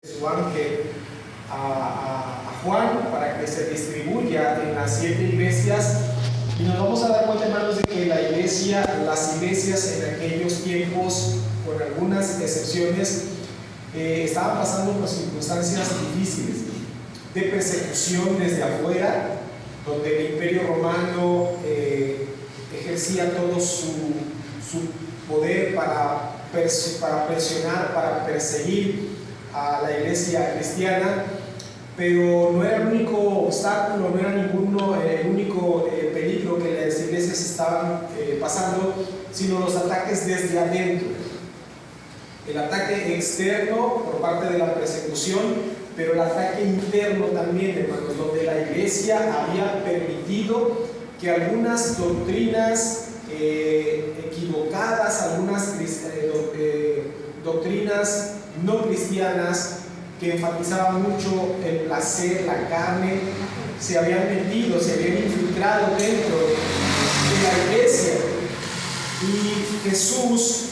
su ángel a Juan para que se distribuya en las 7 iglesias, y nos vamos a dar cuenta, hermanos, de que las iglesias en aquellos tiempos, con algunas excepciones, estaban pasando por circunstancias difíciles de persecución desde afuera, donde el Imperio Romano ejercía todo su poder para presionar, para perseguir a la iglesia cristiana. Pero no era el único obstáculo, no era el único peligro que las iglesias estaban pasando, sino los ataques desde adentro. El ataque externo por parte de la persecución, pero el ataque interno también, hermanos, donde la iglesia había permitido que algunas doctrinas equivocadas, algunas doctrinas no cristianas, que enfatizaban mucho el placer, la carne, se habían metido, se habían infiltrado dentro de la iglesia. Y Jesús,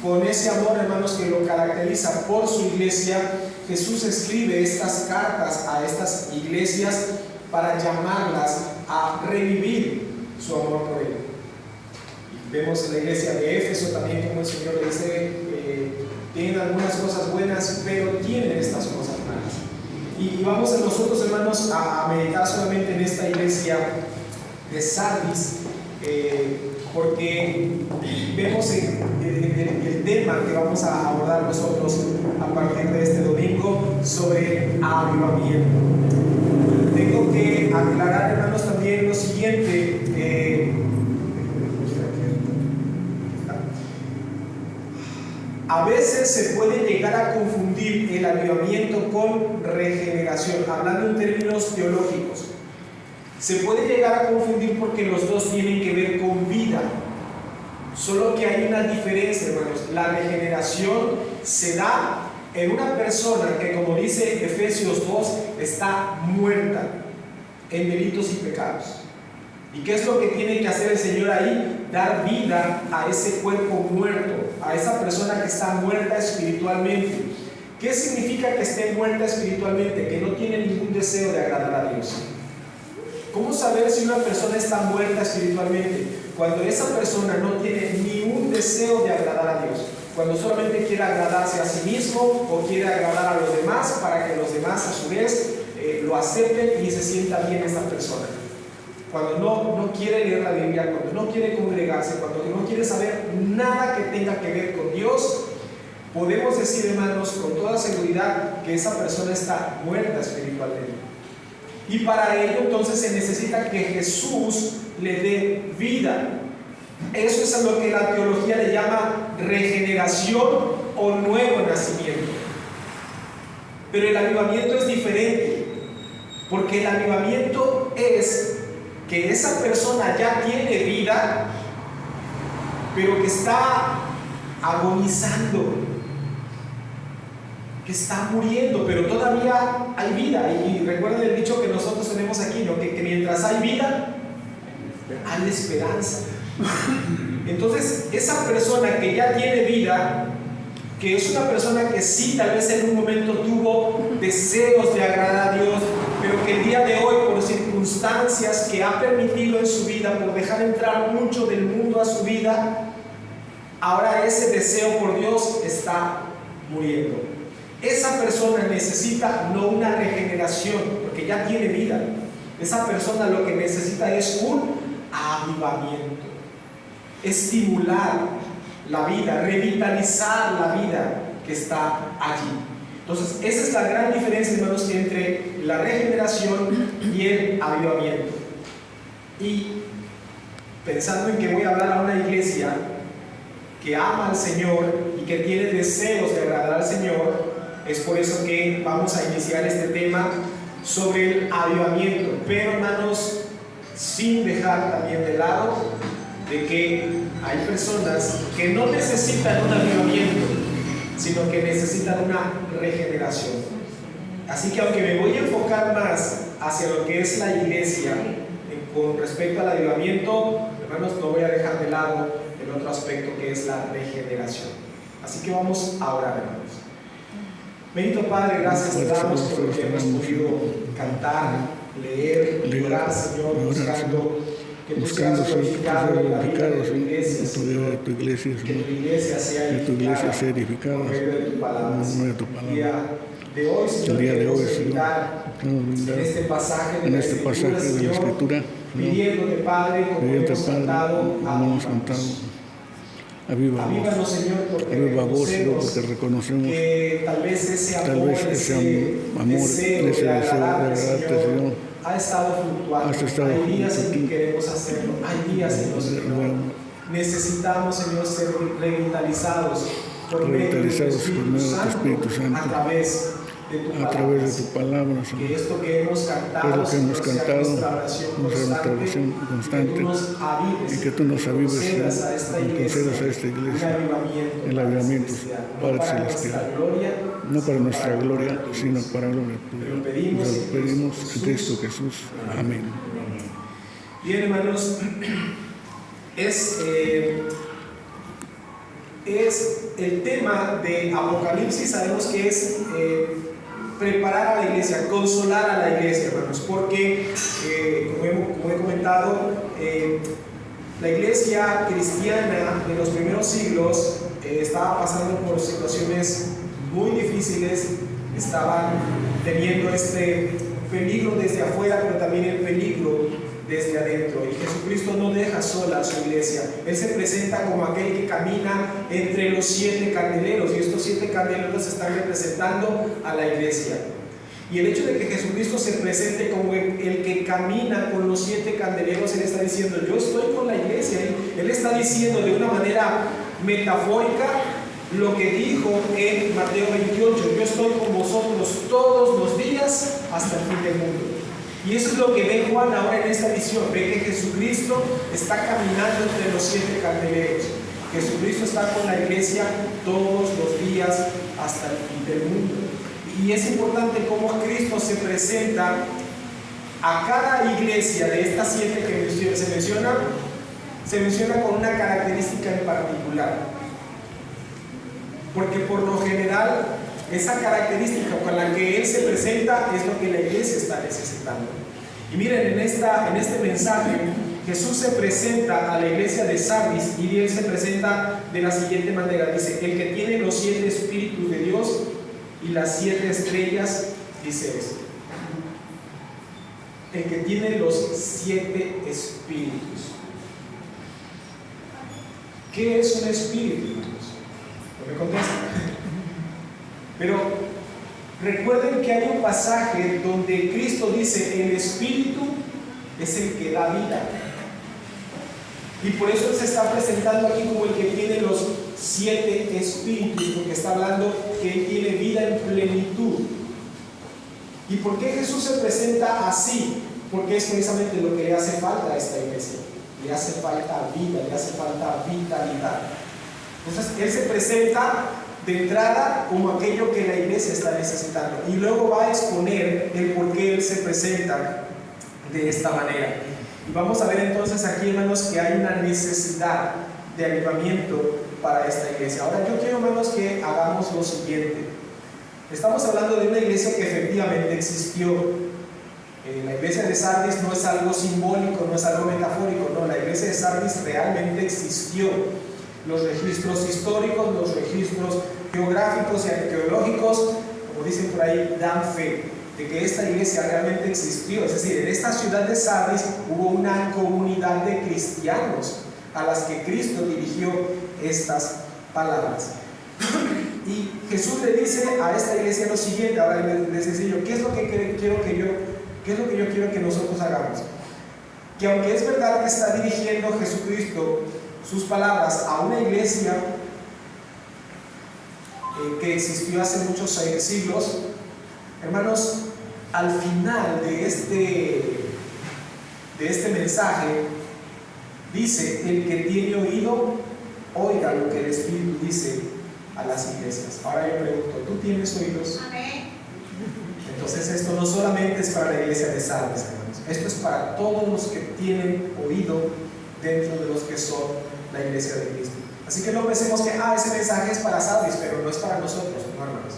con ese amor, hermanos, que lo caracteriza por su iglesia, Jesús escribe estas cartas a estas iglesias para llamarlas a revivir su amor por él. Y vemos en la iglesia de Éfeso también como el Señor le dice, tienen algunas cosas buenas, pero tienen estas cosas malas. Y vamos a nosotros, hermanos, a meditar solamente en esta iglesia de Sardis, porque vemos el tema que vamos a abordar nosotros a partir de este domingo sobre avivamiento. Tengo que aclarar, hermanos, también lo siguiente. A veces se puede llegar a confundir el avivamiento con regeneración, hablando en términos teológicos. Se puede llegar a confundir porque los dos tienen que ver con vida. Solo que hay una diferencia, hermanos. La regeneración se da en una persona que, como dice Efesios 2, está muerta en delitos y pecados. ¿Y qué es lo que tiene que hacer el Señor ahí? Dar vida a ese cuerpo muerto, a esa persona que está muerta espiritualmente. ¿Qué significa que esté muerta espiritualmente? Que no tiene ningún deseo de agradar a Dios. ¿Cómo saber si una persona está muerta espiritualmente? Cuando esa persona no tiene ni un deseo de agradar a Dios, cuando solamente quiere agradarse a sí mismo o quiere agradar a los demás para que los demás a su vez lo acepten y se sienta bien esa persona. Cuando no quiere leer la Biblia, cuando no quiere congregarse, cuando no quiere saber nada que tenga que ver con Dios, podemos decir, hermanos, con toda seguridad que esa persona está muerta espiritualmente. Y para ello entonces se necesita que Jesús le dé vida. Eso es a lo que la teología le llama regeneración o nuevo nacimiento. Pero el avivamiento es diferente, porque el avivamiento es que esa persona ya tiene vida, pero que está agonizando, que está muriendo, pero todavía hay vida. Y recuerden el dicho que nosotros tenemos aquí, ¿no? que mientras hay vida, hay esperanza. Entonces, esa persona que ya tiene vida, que es una persona que sí, tal vez en un momento tuvo deseos de agradar a Dios, pero que el día de hoy, por circunstancias que ha permitido en su vida, por dejar entrar mucho del mundo a su vida, ahora ese deseo por Dios está muriendo. Esa persona necesita no una regeneración, porque ya tiene vida. Esa persona lo que necesita es un avivamiento, estimular la vida, revitalizar la vida que está allí. Entonces, esa es la gran diferencia, hermanos, entre la regeneración y el avivamiento. Y pensando en que voy a hablar a una iglesia que ama al Señor y que tiene deseos de agradar al Señor, es por eso que vamos a iniciar este tema sobre el avivamiento. Pero, hermanos, sin dejar también de lado de que hay personas que no necesitan un avivamiento, sino que necesitan una regeneración. Así que aunque me voy a enfocar más hacia lo que es la iglesia con respecto al avivamiento, hermanos, no voy a dejar de lado el otro aspecto que es la regeneración. Así que vamos a orar, hermanos. Bendito Padre, gracias te damos porque hemos podido cantar, leer, orar, Señor, buscando que tú seas glorificado en la vida de tu iglesia, Señor, que tu iglesia sea edificada por medio de tu palabra. De hoy, Señor, el día de hoy, en este pasaje de la Escritura, pidiéndote, Padre, como hemos cantado, avívanos, Señor, porque reconocemos que tal vez ese amor, ese deseo de agradarte, Señor, ha estado fluctuando. Hay días en que queremos hacerlo, hay días en los que no. Necesitamos, Señor, ser revitalizados por medio de tu Espíritu Santo, a través de tu palabra, Señor. Que esto que hemos cantado, sea nuestra oración constante, y que tú nos avives, concedas a esta iglesia el avivamiento, Padre Celestial, no para nuestra gloria, sino para la gloria tuya. Lo pedimos en Cristo Jesús. Amén. Bien, hermanos, es el tema de Apocalipsis. Sabemos que es preparar a la iglesia, consolar a la iglesia, hermanos, porque como he comentado, la iglesia cristiana de los primeros siglos estaba pasando por situaciones muy difíciles, estaban teniendo este peligro desde afuera, pero también el peligro desde adentro. Y Jesucristo no deja sola a su iglesia. Él se presenta como aquel que camina entre los 7 candeleros, y estos 7 candeleros están representando a la iglesia. Y el hecho de que Jesucristo se presente como el que camina con los 7 candeleros, Él está diciendo: yo estoy con la iglesia. Él está diciendo de una manera metafórica lo que dijo en Mateo 28: yo estoy con vosotros todos los días hasta el fin del mundo. Y eso es lo que ve Juan ahora en esta visión. Ve que Jesucristo está caminando entre los 7 candeleros. Jesucristo está con la iglesia todos los días hasta el fin del mundo. Y es importante cómo Cristo se presenta a cada iglesia de estas 7 que se menciona con una característica en particular. Porque por lo general, esa característica con la que Él se presenta es lo que la iglesia está necesitando. Y miren, en este mensaje, Jesús se presenta a la iglesia de Sardis, y Él se presenta de la siguiente manera. Dice: el que tiene los 7 espíritus de Dios y las 7 estrellas, dice esto. El que tiene los 7 espíritus. ¿Qué es un espíritu, hermanos? No me contestan. Pero recuerden que hay un pasaje donde Cristo dice: el Espíritu es el que da vida. Y por eso Él se está presentando aquí como el que tiene los 7 espíritus, porque está hablando que Él tiene vida en plenitud. ¿Y por qué Jesús se presenta así? Porque es precisamente lo que le hace falta a esta iglesia. Le hace falta vida, le hace falta vitalidad. Entonces Él se presenta de entrada como aquello que la iglesia está necesitando, y luego va a exponer el por qué Él se presenta de esta manera. Y vamos a ver entonces aquí, hermanos, que hay una necesidad de avivamiento para esta iglesia. Ahora yo quiero, hermanos, que hagamos lo siguiente. Estamos hablando de una iglesia que efectivamente existió. La iglesia de Sardis no es algo simbólico, no es algo metafórico, no, la iglesia de Sardis realmente existió. Los registros históricos, los registros geográficos y arqueológicos, como dicen por ahí, dan fe de que esta iglesia realmente existió. Es decir, en esta ciudad de Sardis hubo una comunidad de cristianos a las que Cristo dirigió estas palabras. Y Jesús le dice a esta iglesia lo siguiente. Ahora les enseño qué es lo que yo quiero que nosotros hagamos. Que aunque es verdad que está dirigiendo Jesucristo sus palabras a una iglesia que existió hace muchos siglos, hermanos, al final de este mensaje dice: el que tiene oído, oiga lo que el Espíritu dice a las iglesias. Ahora yo pregunto: ¿tú tienes oídos? Amén. Entonces esto no solamente es para la iglesia de Sardis, hermanos, esto es para todos los que tienen oído dentro de los que son la iglesia de Cristo. Así que no pensemos que ese mensaje es para Sardis, pero no es para nosotros, no, hermanos.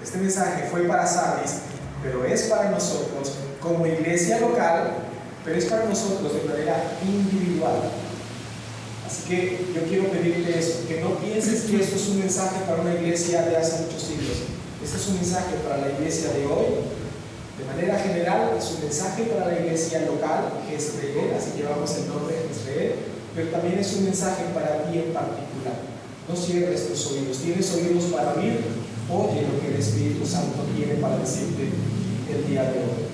Este mensaje fue para Sardis, pero es para nosotros como iglesia local, pero es para nosotros de manera individual. Así que yo quiero pedirte eso, que no pienses que esto es un mensaje para una iglesia de hace muchos siglos. Este es un mensaje para la iglesia de hoy. De manera general, es un mensaje para la iglesia local, que es Israel, así llevamos el nombre de Israel, pero también es un mensaje para ti en particular. No cierres tus oídos. ¿Tienes oídos para oír? Oye lo que el Espíritu Santo tiene para decirte el día de hoy.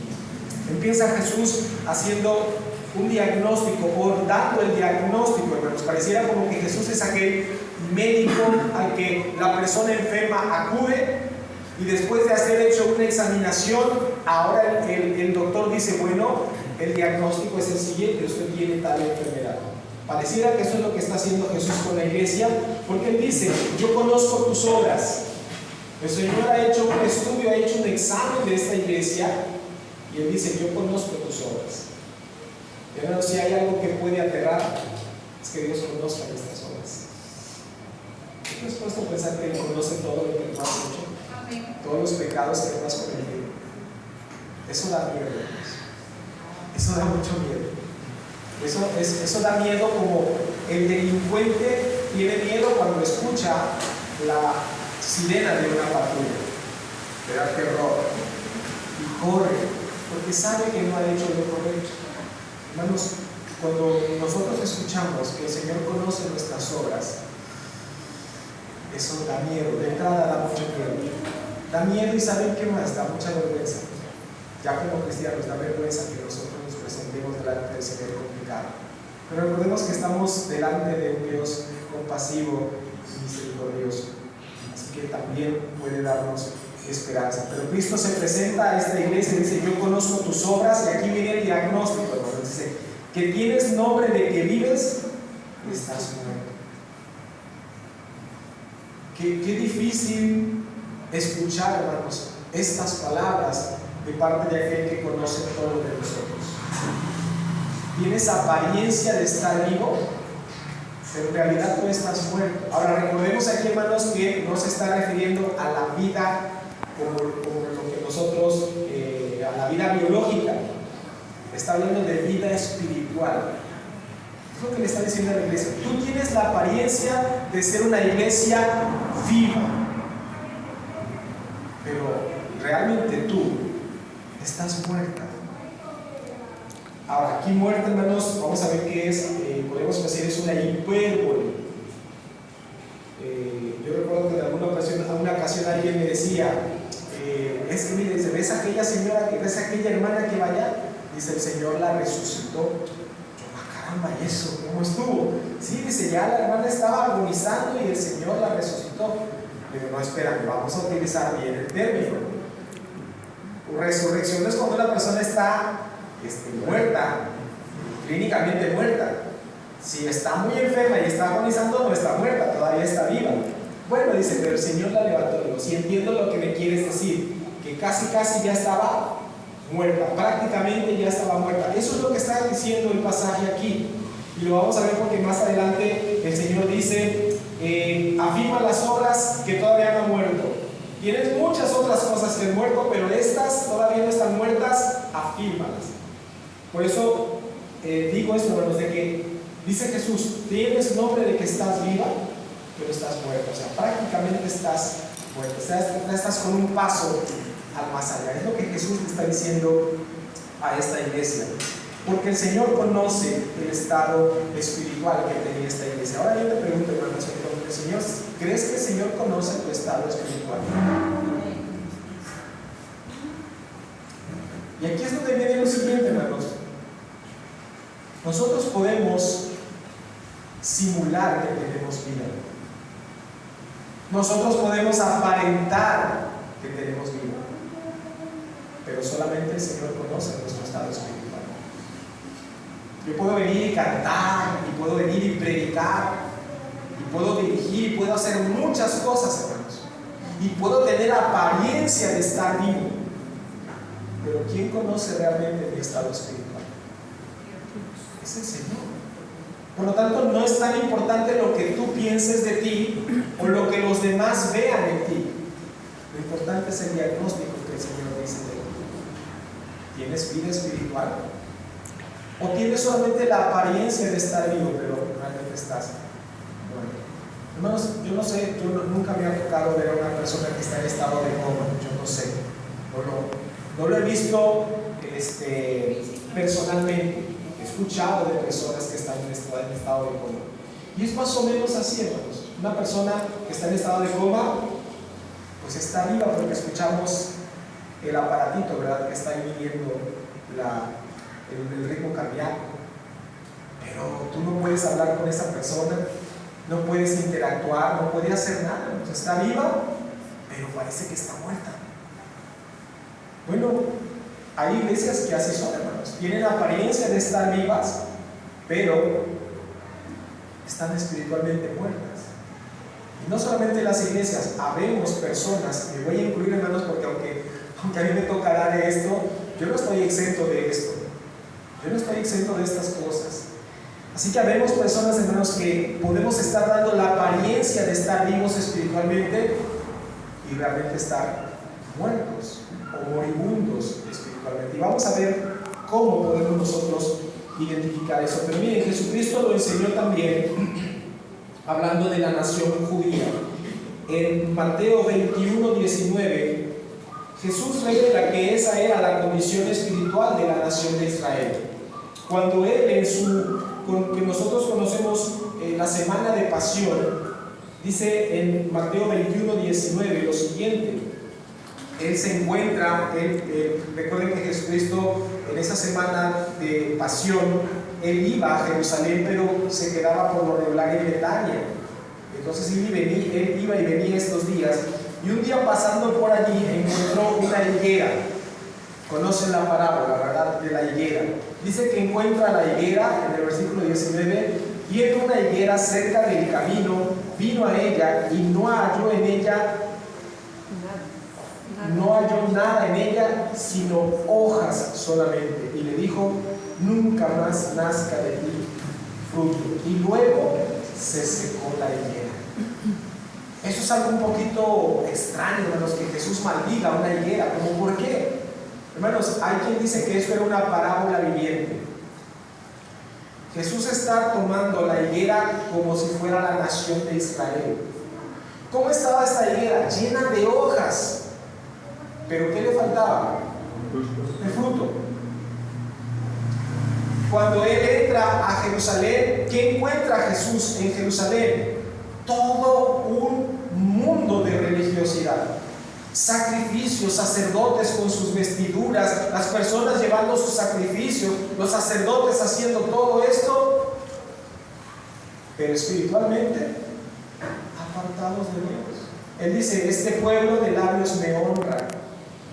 Empieza Jesús haciendo un diagnóstico o dando el diagnóstico, hermanos. Pareciera como que Jesús es aquel médico al que la persona enferma acude y después de haber hecho una examinación, ahora el doctor dice, bueno, el diagnóstico es el siguiente, usted tiene tal enfermedad. Pareciera que eso es lo que está haciendo Jesús con la iglesia, porque Él dice, yo conozco tus obras. El Señor ha hecho un estudio, ha hecho un examen de esta iglesia y Él dice, yo conozco tus obras. Pero si hay algo que puede aterrar, es que Dios conozca nuestras obras. ¿No has puesto a pensar que Él conoce todo lo que tú has hecho? Todos los pecados que tú has cometido. Eso da miedo, hermanos. Eso da mucho miedo. Eso da miedo, como el delincuente tiene miedo cuando escucha la sirena de una patrulla. Le da terror y corre porque sabe que no ha hecho lo correcto. Hermanos, cuando nosotros escuchamos que el Señor conoce nuestras obras, eso da miedo. De entrada da mucho miedo. Da miedo y ¿saben qué más? Da mucha vergüenza. Ya como cristianos da vergüenza que nosotros nos presentemos delante del Señor complicado. Pero recordemos que estamos delante de un Dios compasivo y misericordioso. Así que también puede darnos esperanza. Pero Cristo se presenta a esta iglesia y dice, yo conozco tus obras, y aquí viene el diagnóstico, hermano. Dice, que tienes nombre de que vives y estás muerto. Qué difícil escuchar, hermanos, estas palabras de parte de aquel que conoce todo de nosotros. Tienes apariencia de estar vivo, pero en realidad tú estás muerto. Ahora recordemos aquí, hermanos, que no se está refiriendo a la vida como lo que nosotros, a la vida biológica. Está hablando de vida espiritual. Es lo que le está diciendo a la iglesia. Tú tienes la apariencia de ser una iglesia viva, pero realmente tú estás muerta. Ahora, aquí muerta, hermanos, vamos a ver qué es. Podemos decir es una hipérbole. Yo recuerdo que en alguna ocasión alguien me decía, es que mire, ¿ves aquella señora, ves aquella hermana que vaya? Dice, el Señor la resucitó. Caramba, ¿y eso cómo estuvo? Sí, dice, ya la hermana estaba agonizando y el Señor la resucitó. Pero no, espera, vamos a utilizar bien el término. Resurrección no es cuando la persona está muerta, clínicamente muerta. Si está muy enferma y está agonizando, no está muerta, todavía está viva. Bueno, dice, pero el Señor la levantó. Digo, si entiendo lo que me quieres decir, que casi ya estaba muerta, prácticamente ya estaba muerta. Eso es lo que está diciendo el pasaje aquí, y lo vamos a ver porque más adelante el Señor dice, afirma las obras que todavía no han muerto. Tienes muchas otras cosas que han muerto, pero estas todavía no están muertas, afírmalas. Por eso digo esto, hermanos, de que dice Jesús, tienes nombre de que estás viva, pero estás muerta. O sea, prácticamente estás muerta, estás con un paso al más allá. Es lo que Jesús le está diciendo a esta iglesia, porque el Señor conoce el estado espiritual que tenía esta iglesia. Ahora yo te pregunto, hermanos, ¿crees que el Señor conoce tu estado espiritual? Y aquí es donde viene lo siguiente, hermanos. Nosotros podemos simular que tenemos vida. Nosotros podemos aparentar que tenemos vida, pero solamente el Señor conoce nuestro estado espiritual. Yo puedo venir y cantar, y puedo venir y predicar, y puedo dirigir, y puedo hacer muchas cosas, hermanos, y puedo tener apariencia de estar vivo, pero ¿quién conoce realmente mi estado espiritual? Es el Señor. Por lo tanto, no es tan importante lo que tú pienses de ti o lo que los demás vean en ti. Lo importante es el diagnóstico que el Señor dice de ti. ¿Tienes vida espiritual? ¿O tienes solamente la apariencia de estar vivo, pero realmente estás muerto? Hermanos, yo no sé, nunca me ha tocado ver a una persona que está en estado de coma, yo no sé. No lo he visto personalmente. He escuchado de personas que están en estado de coma. Y es más o menos así, hermanos. Una persona que está en estado de coma, pues está viva porque escuchamos el aparatito, ¿verdad? Que está ahí midiendo el ritmo cardíaco. Pero tú no puedes hablar con esa persona, no puedes interactuar, no puedes hacer nada. Entonces, está viva, pero parece que está muerta. Bueno, hay iglesias que así son, hermanos. Tienen apariencia de estar vivas, pero están espiritualmente muertas. Y no solamente las iglesias, habemos personas, me voy a incluir, hermanos, porque aunque a mí me tocará de esto, yo no estoy exento de esto. Yo no estoy exento de estas cosas. Así que habemos personas, hermanos, que podemos estar dando la apariencia de estar vivos espiritualmente y realmente estar muertos o moribundos espiritualmente. Y vamos a ver cómo podemos nosotros identificar eso. Pero miren, Jesucristo lo enseñó también hablando de la nación judía. En Mateo 21:19, Jesús revela que esa era la condición espiritual de la nación de Israel. Cuando Él, que nosotros conocemos la semana de pasión, dice en Mateo 21:19 lo siguiente. Él se encuentra, recuerden que Jesucristo en esa semana de pasión, Él iba a Jerusalén, pero se quedaba por lo regular en Betania. Entonces Él iba y venía estos días, y un día pasando por allí encontró una higuera. Conocen la parábola, ¿verdad? De la higuera. Dice que encuentra la higuera en el versículo 19, viendo una higuera cerca del camino, vino a ella y no halló nada en ella sino hojas solamente, y le dijo: nunca más nazca de ti fruto. Y luego se secó la higuera. Eso es algo un poquito extraño, hermanos, que Jesús maldiga una higuera. ¿Cómo por qué? Hermanos, hay quien dice que esto era una parábola viviente. Jesús está tomando la higuera como si fuera la nación de Israel. ¿Cómo estaba esta higuera? Llena de hojas. ¿Pero qué le faltaba? El fruto. Cuando Él entra a Jerusalén, ¿qué encuentra Jesús en Jerusalén? Todo un mundo de religiosidad. Sacrificios, sacerdotes con sus vestiduras, las personas llevando sus sacrificios, los sacerdotes haciendo todo esto, pero espiritualmente apartados de Dios. Él dice: este pueblo de labios me honra,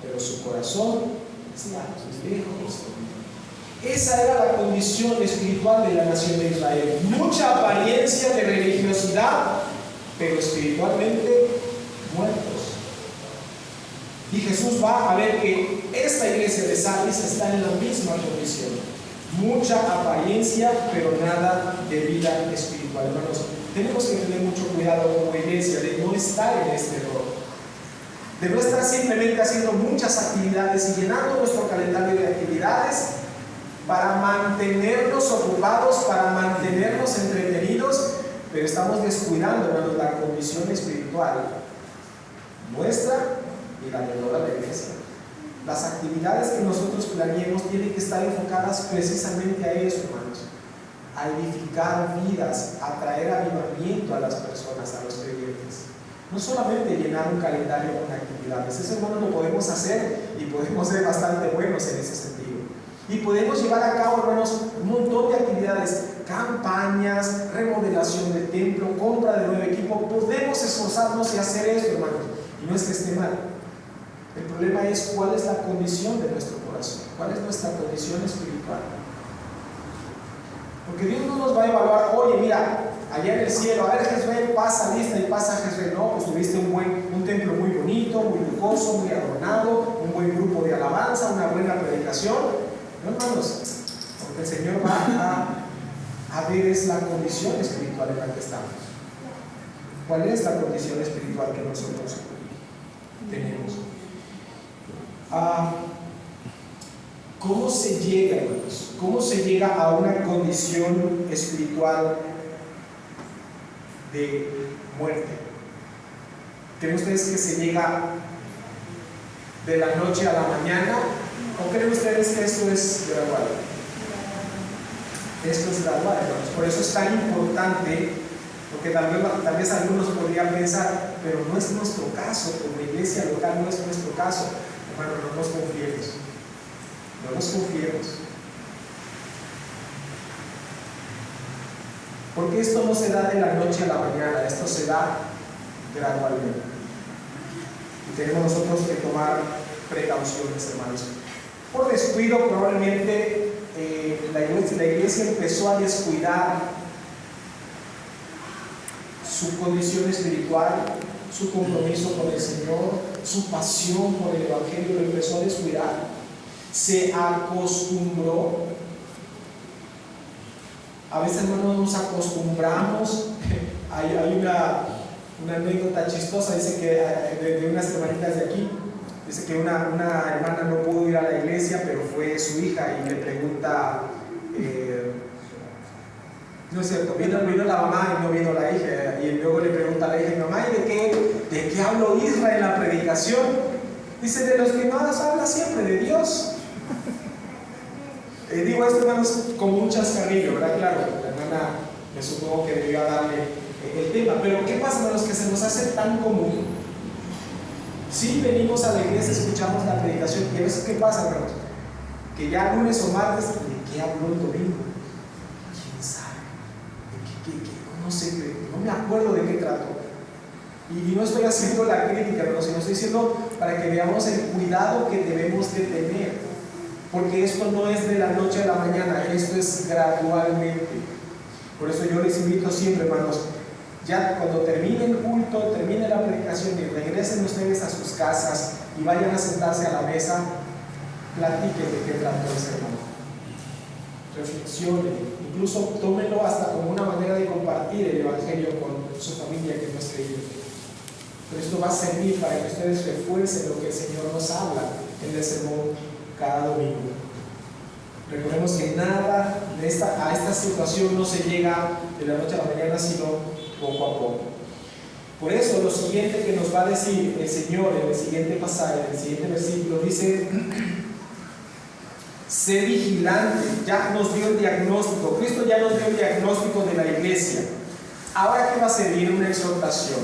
pero su corazón está lejos. Esa era la condición espiritual de la nación de Israel. Mucha apariencia de religiosidad, pero espiritualmente muertos. Y Jesús va a ver que esta iglesia de Sardis está en la misma condición. Mucha apariencia, pero nada de vida espiritual. Hermanos, tenemos que tener mucho cuidado como iglesia de no estar en este error, de no estar simplemente haciendo muchas actividades y llenando nuestro calendario de actividades para mantenernos ocupados, para mantenernos entretenidos, pero estamos descuidando, hermanos, la condición espiritual nuestra y la de toda la iglesia. Las actividades que nosotros planeemos tienen que estar enfocadas precisamente a eso, hermanos, a edificar vidas, a traer avivamiento a las personas, a los creyentes. No solamente llenar un calendario con actividades. Eso, hermanos, lo podemos hacer y podemos ser bastante buenos en ese sentido. Y podemos llevar a cabo, hermanos, un montón de actividades, campañas, remodelación de templo, compra de nuevo equipo. Podemos esforzarnos y hacer eso, hermanos, y no es que esté mal. El problema es cuál es la condición de nuestro corazón, cuál es nuestra condición espiritual. Porque Dios no nos va a evaluar: oye, mira, allá en el cielo, a ver, Jezreel, pasa lista y pasa Jezreel. No, pues tuviste un templo muy bonito, muy lujoso, muy adornado, un buen grupo de alabanza, una buena predicación. No, hermanos, porque el Señor va a ver es la condición espiritual en la que estamos. ¿Cuál es la condición espiritual que nosotros tenemos. ¿Cómo se llega, hermanos? ¿Cómo se llega a una condición espiritual de muerte? ¿Creen ustedes que se llega de la noche a la mañana? ¿O creen ustedes que esto es gradual? Esto es gradual, hermanos. Por eso es tan importante, porque tal vez algunos podrían pensar, pero no es nuestro caso, como iglesia local no es nuestro caso. Hermano, no nos confiemos. No nos confiemos. Porque esto no se da de la noche a la mañana, esto se da gradualmente. Y tenemos nosotros que tomar precauciones, hermanos. Por descuido, probablemente la iglesia empezó a descuidar su condición espiritual, su compromiso con el Señor, su pasión por el Evangelio, lo empezó a descuidar. Se acostumbró. A veces, hermanos, nos acostumbramos. Hay una anécdota chistosa, dice que de unas hermanitas de aquí, dice que una hermana no pudo ir a la iglesia, pero fue su hija y le pregunta, no es cierto, vino la mamá y no vino la hija, y luego le pregunta a la hija, mamá, ¿y de qué habló Israel en la predicación? Dice, de los que no habla siempre, de Dios. Digo esto, hermanos, como un chascarrillo, ¿verdad? Claro, la hermana me supongo que debió darle el tema, pero ¿qué pasa, hermanos? Que se nos hace tan común. Sí, venimos a la iglesia, escuchamos la predicación, y a veces, ¿qué pasa, hermanos? Que ya lunes o martes, ¿de qué habló el domingo? ¿Quién sabe? No sé, no me acuerdo de qué trató. Y no estoy haciendo la crítica, hermanos, sino estoy diciendo para que veamos el cuidado que debemos de tener. Porque esto no es de la noche a la mañana, esto es gradualmente. Por eso yo les invito siempre, hermanos, ya cuando termine el culto, termine la predicación y regresen ustedes a sus casas y vayan a sentarse a la mesa, platiquen de qué trató el sermón. Reflexionen, incluso tómenlo hasta como una manera de compartir el Evangelio con su familia que no es creyente. Pero esto va a servir para que ustedes refuercen lo que el Señor nos habla en el sermón cada domingo. Recordemos que nada a esta situación no se llega de la noche a la mañana, sino poco a poco. Por eso lo siguiente que nos va a decir el Señor en el siguiente pasaje, en el siguiente versículo, dice: sé vigilante. Ya nos dio el diagnóstico, Cristo ya nos dio el diagnóstico de la iglesia. Ahora, ¿qué va a servir? Una exhortación.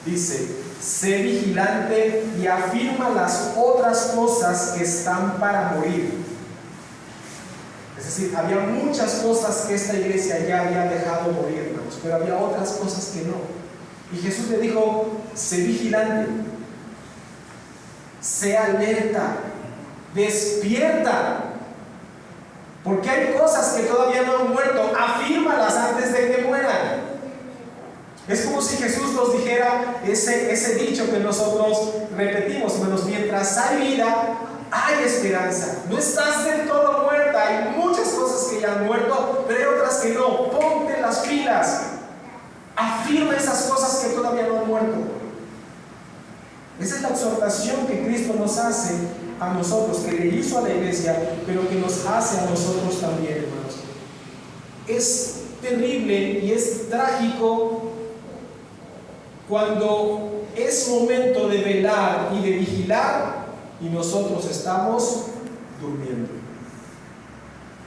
Dice: sé vigilante y afirma las otras cosas que están para morir. Es decir, había muchas cosas que esta iglesia ya había dejado morir, hermanos, pero había otras cosas que no. Y Jesús le dijo: sé vigilante, sé alerta, despierta, porque hay cosas que todavía no han muerto, afírmalas antes de que mueran. Es como si Jesús nos dijera ese dicho que nosotros repetimos, hermanos: mientras hay vida, hay esperanza. No estás del todo muerta, hay muchas cosas que ya han muerto, pero hay otras que no. Ponte las pilas, afirma esas cosas que todavía no han muerto. Esa es la exhortación que Cristo nos hace a nosotros, que le hizo a la iglesia, pero que nos hace a nosotros también, hermanos. Es terrible y es trágico cuando es momento de velar y de vigilar y nosotros estamos durmiendo.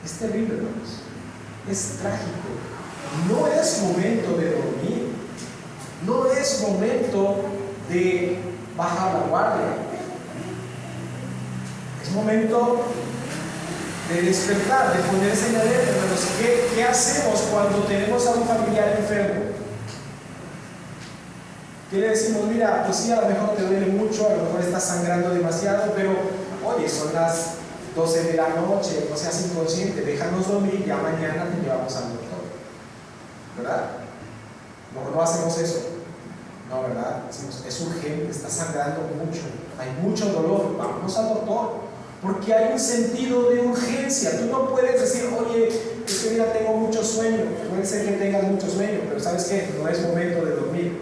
Es terrible, hermanos. Es trágico. No es momento de dormir. No es momento de bajar la guardia. Es momento de despertar, de ponerse en alerta, hermanos. ¿Qué hacemos cuando tenemos a un familiar enfermo? ¿Qué le decimos? Mira, pues sí, a lo mejor te duele mucho, a lo mejor estás sangrando demasiado, pero oye, son las 12 de la noche, no seas inconsciente, déjanos dormir, ya mañana te llevamos al doctor. ¿Verdad? No hacemos eso. No, ¿verdad? Decimos: es urgente, está sangrando mucho, hay mucho dolor, vamos al doctor. Porque hay un sentido de urgencia. Tú no puedes decir: oye, es que mira, tengo mucho sueño. Puede ser que tengas mucho sueño, pero ¿sabes qué? No es momento de dormir.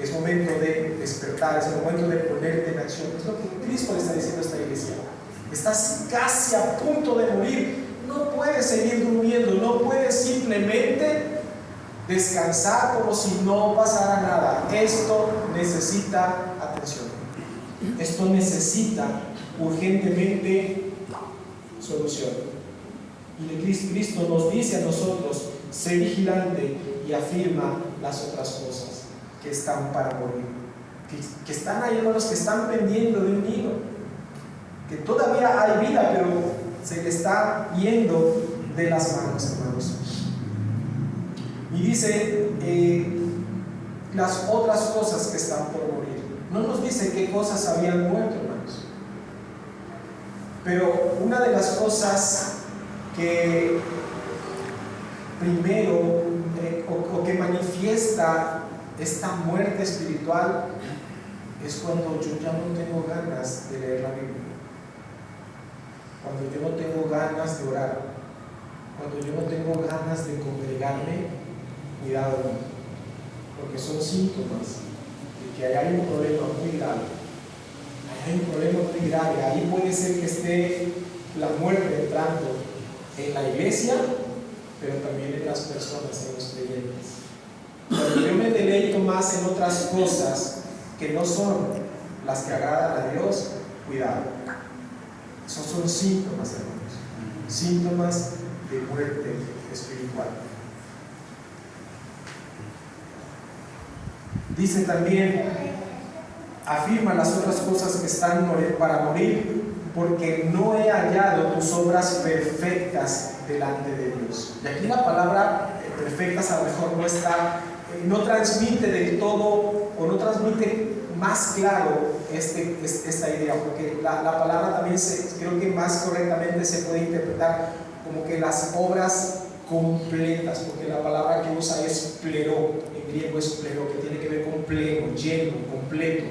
es momento de despertar, es el momento de ponerte en acción. Es lo que Cristo le está diciendo a esta iglesia. Estás casi a punto de morir, no puedes seguir durmiendo, no puedes simplemente descansar como si no pasara nada. Esto necesita atención, esto necesita urgentemente solución. Y Cristo nos dice a nosotros: sé vigilante y afirma las otras cosas que están para morir, que están ahí, hermanos, que están pendiendo de un hilo, que todavía hay vida, pero se le está yendo de las manos, hermanos. Y dice las otras cosas que están por morir. No nos dice qué cosas habían muerto, hermanos, pero una de las cosas que primero o que manifiesta esta muerte espiritual es cuando yo ya no tengo ganas de leer la Biblia, cuando yo no tengo ganas de orar, cuando yo no tengo ganas de congregarme. Cuidado, porque son síntomas de que hay un problema muy grave. Hay un problema muy grave. Ahí puede ser que esté la muerte entrando en la iglesia, pero también en las personas, en los creyentes. Cuando yo me deleito más en otras cosas que no son las que agradan a Dios, cuidado. Esos son síntomas, hermanos, síntomas de muerte espiritual. Dice también, afirma las otras cosas que están para morir, porque no he hallado tus obras perfectas delante de Dios. Y aquí la palabra perfectas a lo mejor no transmite del todo, o no transmite más claro esta idea, porque la palabra también creo que más correctamente se puede interpretar como que las obras completas, porque la palabra que usa es plero, en griego es plero, que tiene que ver con pleno, lleno, completo.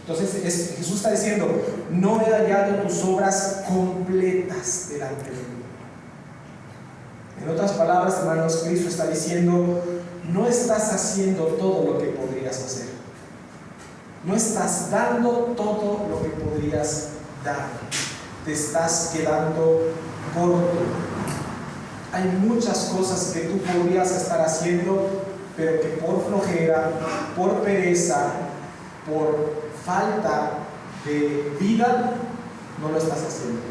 Entonces Jesús está diciendo: no he hallado tus obras completas delante de mí. En otras palabras, hermanos, Cristo está diciendo: no estás haciendo todo lo que podrías hacer, no estás dando todo lo que podrías dar, te estás quedando corto. Hay muchas cosas que tú podrías estar haciendo, pero que por flojera, por pereza, por falta de vida, no lo estás haciendo.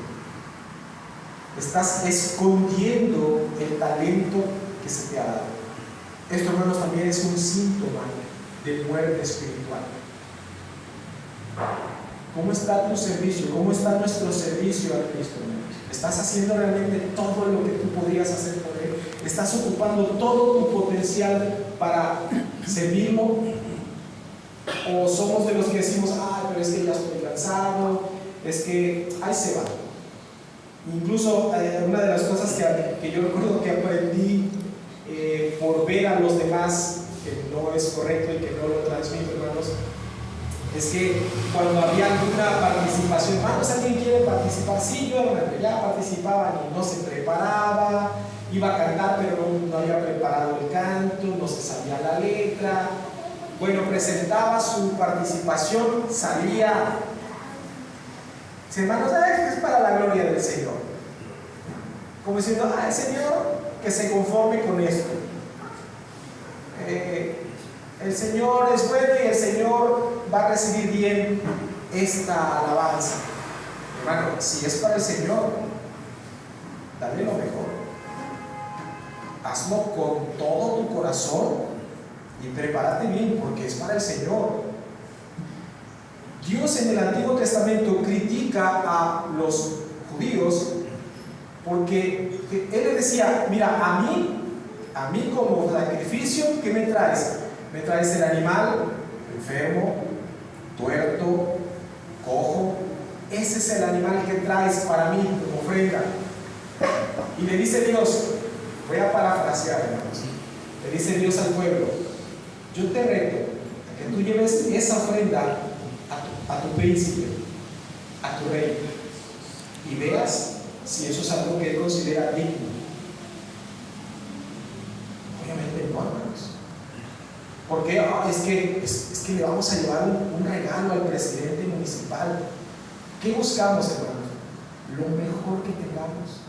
Estás escondiendo el talento que se te ha dado. Esto, hermanos, también es un síntoma de muerte espiritual. ¿Cómo está tu servicio? ¿Cómo está nuestro servicio a Cristo, hermanos? ¿Estás haciendo realmente todo lo que tú podrías hacer por Él? ¿Estás ocupando todo tu potencial para servirlo? ¿O somos de los que decimos: pero es que ya estoy cansado, es que ahí se va? Incluso una de las cosas que yo recuerdo que aprendí por ver a los demás, que no es correcto y que no lo transmito, hermanos, es que cuando había alguna participación, hermanos, ¿alguien quiere participar? Sí, yo, hermano, ya participaba y no se preparaba, iba a cantar pero no había preparado el canto, no se sabía la letra. Bueno, presentaba su participación, salía, hermanos, es para la gloria del Señor, como diciendo: el Señor que se conforme con esto, el Señor es bueno y el Señor va a recibir bien esta alabanza. Hermano, si es para el Señor, dale lo mejor, hazlo con todo tu corazón y prepárate bien, porque es para el Señor. Dios en el Antiguo Testamento critica a los judíos porque Él les decía: mira, a mí como sacrificio, ¿qué me traes? Me traes el animal enfermo, tuerto, cojo. Ese es el animal que traes para mí como ofrenda. Y le dice Dios, voy a parafrasear, hermanos, le dice Dios al pueblo: yo te reto a que tú lleves esa ofrenda a tu príncipe, a tu rey, y veas si eso es algo que él considera digno. Obviamente no, hermanos. Porque es que le vamos a llevar un regalo al presidente municipal. ¿Qué buscamos, hermanos? Lo mejor que tengamos.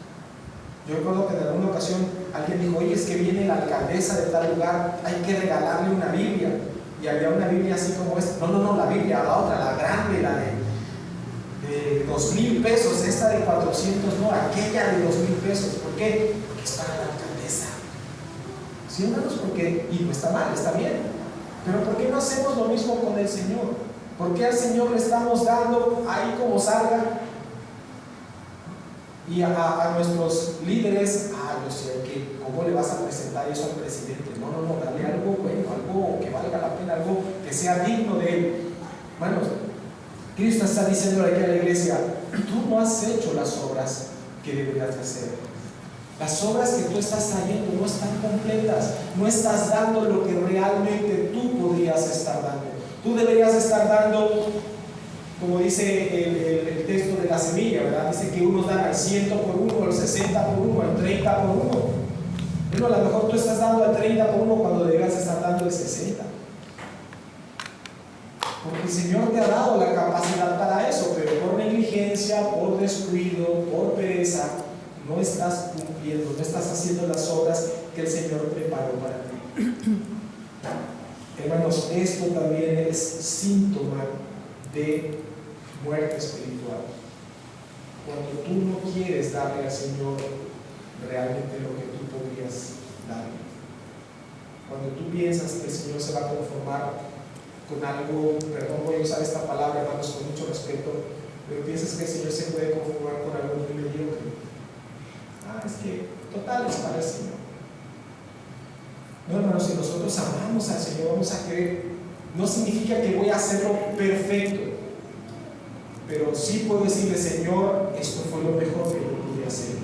Yo recuerdo que en alguna ocasión alguien dijo: oye, es que viene la alcaldesa de tal lugar, hay que regalarle una Biblia. Y había una Biblia así como esta. No, la Biblia, la otra, la grande, la de 2,000 pesos, esta de 400, no, aquella de 2,000 pesos. ¿Por qué? Porque es para la alcaldesa. ¿Sí, hermanos? Porque, y no está mal, está bien. Pero ¿por qué no hacemos lo mismo con el Señor? ¿Por qué al Señor le estamos dando ahí como salga? Y a nuestros líderes, yo sé que ¿cómo le vas a presentar eso al presidente? No, dale algo bueno, algo que valga la pena, algo que sea digno de él. Hermanos, Cristo está diciendo aquí a la iglesia: tú no has hecho las obras que deberías hacer. Las obras que tú estás haciendo no están completas, no estás dando lo que realmente tú podrías estar dando. Tú deberías estar dando, como dice el texto de la semilla, ¿verdad? Dice que unos dan al 100 por uno, al 60 por uno, al 30 por uno. Bueno, a lo mejor tú estás dando al 30 por uno cuando deberías estar dando el 60. Porque el Señor te ha dado la capacidad para eso, pero por negligencia, por descuido, por pereza, no estás cumpliendo, no estás haciendo las obras que el Señor preparó para ti. Hermanos, esto también es síntoma de muerte espiritual. Cuando tú no quieres darle al Señor realmente lo que tú podrías darle. Cuando tú piensas que el Señor se va a conformar con algo, perdón, voy a usar esta palabra, hermanos, con mucho respeto, pero piensas que el Señor se puede conformar con algo muy mediocre. Es que total es para el Señor. No, hermanos, si nosotros amamos al Señor, vamos a querer. No significa que voy a hacerlo perfecto, pero sí puedo decirle: Señor, esto fue lo mejor que yo pude hacer.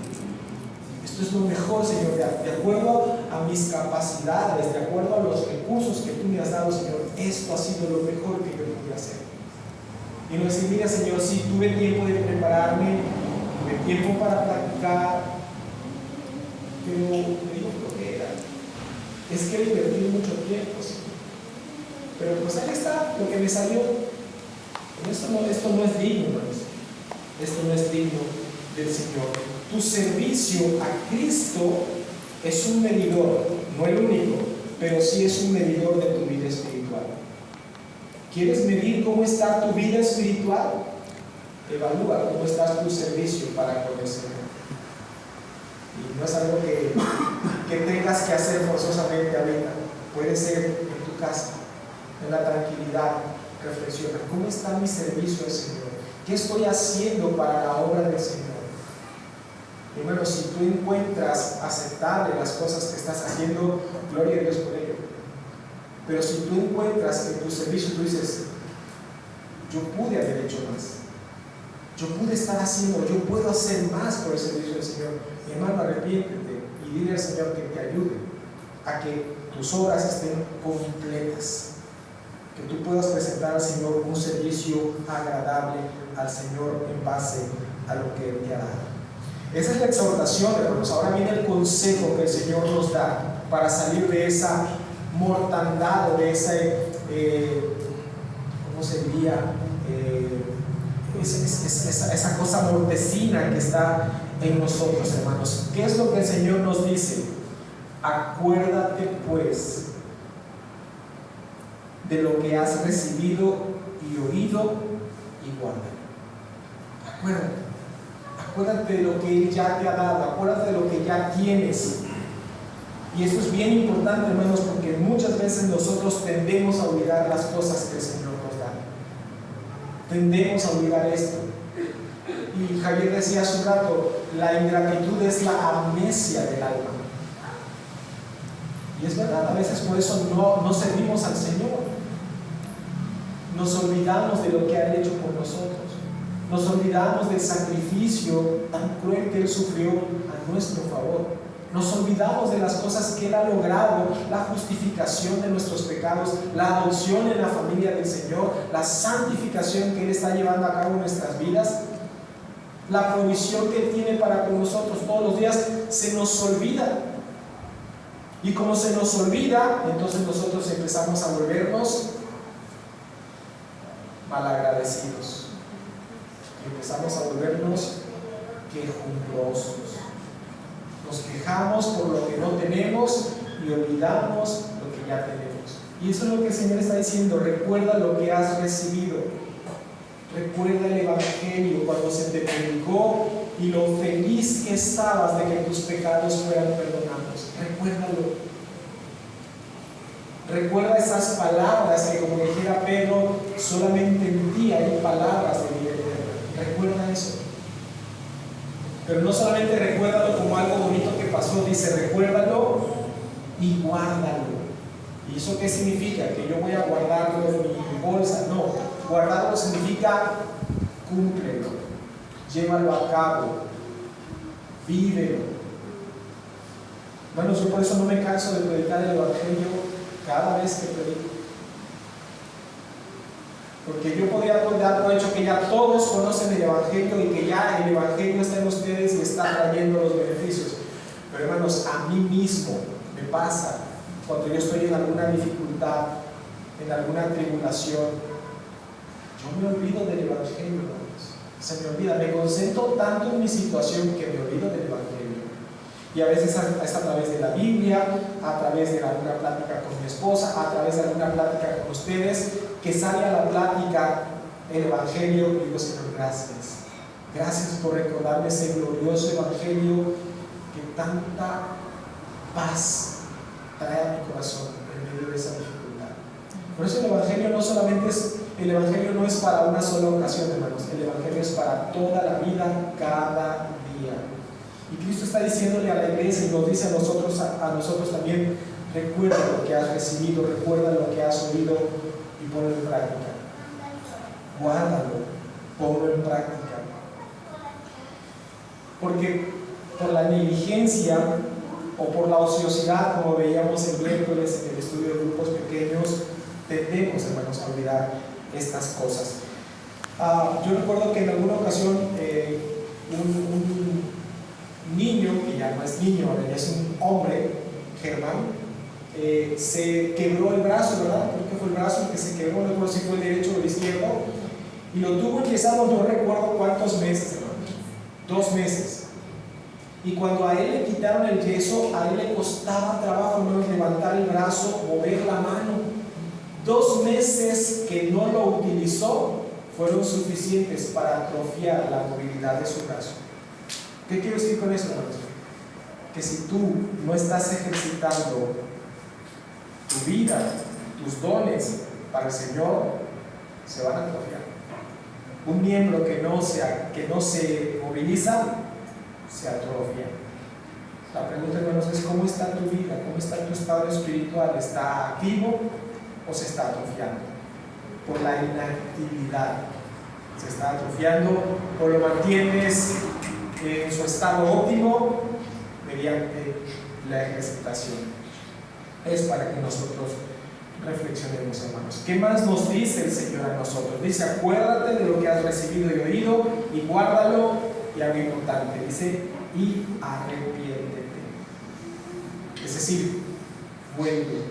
Esto es lo mejor, Señor, de acuerdo a mis capacidades, de acuerdo a los recursos que tú me has dado, Señor. Esto ha sido lo mejor que yo pude hacer. Y no decir: mira, Señor, sí, tuve tiempo de prepararme, tuve tiempo para practicar, pero me digo flojera. Es que invertí mucho tiempo, Señor. Pero pues ahí está lo que me salió. Esto no es digno, hermanos. Esto no es digno del Señor. Tu servicio a Cristo es un medidor, no el único, pero sí es un medidor de tu vida espiritual. ¿Quieres medir cómo está tu vida espiritual? Evalúa cómo está tu servicio para con el Señor. Y no es algo que tengas que hacer forzosamente ahorita. Puede ser en tu casa, en la tranquilidad. Reflexiona: ¿cómo está mi servicio al Señor? ¿Qué estoy haciendo para la obra del Señor? Primero, si tú encuentras aceptable las cosas que estás haciendo, gloria a Dios por ello. Pero si tú encuentras que en tu servicio tú dices: yo pude haber hecho más, yo pude estar haciendo, yo puedo hacer más por el servicio del Señor, mi hermano, arrepiéntete y dile al Señor que te ayude a que tus obras estén completas, que tú puedas presentar al Señor un servicio agradable al Señor en base a lo que Él te ha dado. Esa es la exhortación, hermanos. Ahora viene el consejo que el Señor nos da para salir de esa mortandad o de ese, ¿cómo se diría? Esa cosa mortecina que está en nosotros, hermanos. ¿Qué es lo que el Señor nos dice? Acuérdate pues de lo que has recibido y oído y guarda. Acuérdate de lo que Él ya te ha dado, acuérdate de lo que ya tienes. Y esto es bien importante, hermanos, porque muchas veces nosotros tendemos a olvidar las cosas que el Señor nos da. Tendemos a olvidar esto. Y Javier decía hace un rato: la ingratitud es la amnesia del alma. Y es verdad, a veces por eso no servimos al Señor. Nos olvidamos de lo que ha hecho por nosotros. Nos olvidamos del sacrificio tan cruel que Él sufrió a nuestro favor. Nos olvidamos de las cosas que Él ha logrado: la justificación de nuestros pecados, la adopción en la familia del Señor, la santificación que Él está llevando a cabo en nuestras vidas, la provisión que Él tiene para con nosotros todos los días. Se nos olvida. Y como se nos olvida, entonces nosotros empezamos a volvernos malagradecidos. Y empezamos a volvernos quejumbrosos. Nos quejamos por lo que no tenemos y olvidamos lo que ya tenemos. Y eso es lo que el Señor está diciendo. Recuerda lo que has recibido. Recuerda el Evangelio cuando se te predicó y lo feliz que estabas de que tus pecados fueran perdonados. Recuérdalo. Recuerda esas palabras que, como dijera Pedro, solamente en ti hay palabras de vida eterna. Recuerda eso. Pero no solamente recuérdalo como algo bonito que pasó, dice recuérdalo y guárdalo. ¿Y eso qué significa? Que yo voy a guardarlo en mi bolsa. No, guardarlo significa cúmplelo, llévalo a cabo, vívelo. Bueno, yo por eso no me canso de predicar el Evangelio cada vez que predico. Porque yo podría dar por hecho que ya todos conocen el Evangelio y que ya el Evangelio está en ustedes y está trayendo los beneficios. Pero hermanos, a mí mismo me pasa cuando yo estoy en alguna dificultad, en alguna tribulación, yo me olvido del Evangelio, hermanos. Se me olvida, me concentro tanto en mi situación que me olvido del Evangelio. Y a veces es a través de la Biblia, a través de alguna plática con mi esposa, a través de alguna plática con ustedes, que sale a la plática el Evangelio y digo, Señor, gracias. Gracias por recordarme ese glorioso Evangelio que tanta paz trae a mi corazón en medio de esa dificultad. Por eso el Evangelio no solamente es, el Evangelio no es para una sola ocasión, hermanos. El Evangelio es para toda la vida, cada día. Y Cristo está diciéndole a la iglesia y nos dice a nosotros también, recuerda lo que has recibido, recuerda lo que has oído y ponlo en práctica. Guárdalo, ponlo en práctica. Porque por la negligencia o por la ociosidad, como veíamos el miércoles en el estudio de grupos pequeños, tendemos, hermanos, a olvidar estas cosas. Yo recuerdo que en alguna ocasión un niño, que ya no es niño, ahora ya es un hombre, Germán, se quebró el brazo, ¿verdad? Creo que fue el brazo el que se quebró, no recuerdo si fue el derecho o el izquierdo, y lo tuvo empezado, no recuerdo cuántos meses, hermanos, 2 meses. Y cuando a él le quitaron el yeso, a él le costaba trabajo, hermanos, levantar el brazo, mover la mano. 2 meses que no lo utilizó fueron suficientes para atrofiar la movilidad de su brazo. ¿Qué quiero decir con eso, hermanos? Que si tú no estás ejercitando tu vida, tus dones para el Señor, se van a atrofiar. Un miembro que no se moviliza, se atrofia. La pregunta, hermanos, es ¿cómo está tu vida? ¿Cómo está tu estado espiritual? ¿Está activo o se está atrofiando? Por la inactividad. ¿Se está atrofiando o lo mantienes en su estado óptimo mediante la ejercitación? Es para que nosotros reflexionemos, hermanos. ¿Qué más nos dice el Señor a nosotros? Dice, acuérdate de lo que has recibido y oído y guárdalo. Y algo importante, dice, y arrepiéntete. Es decir, vuelve.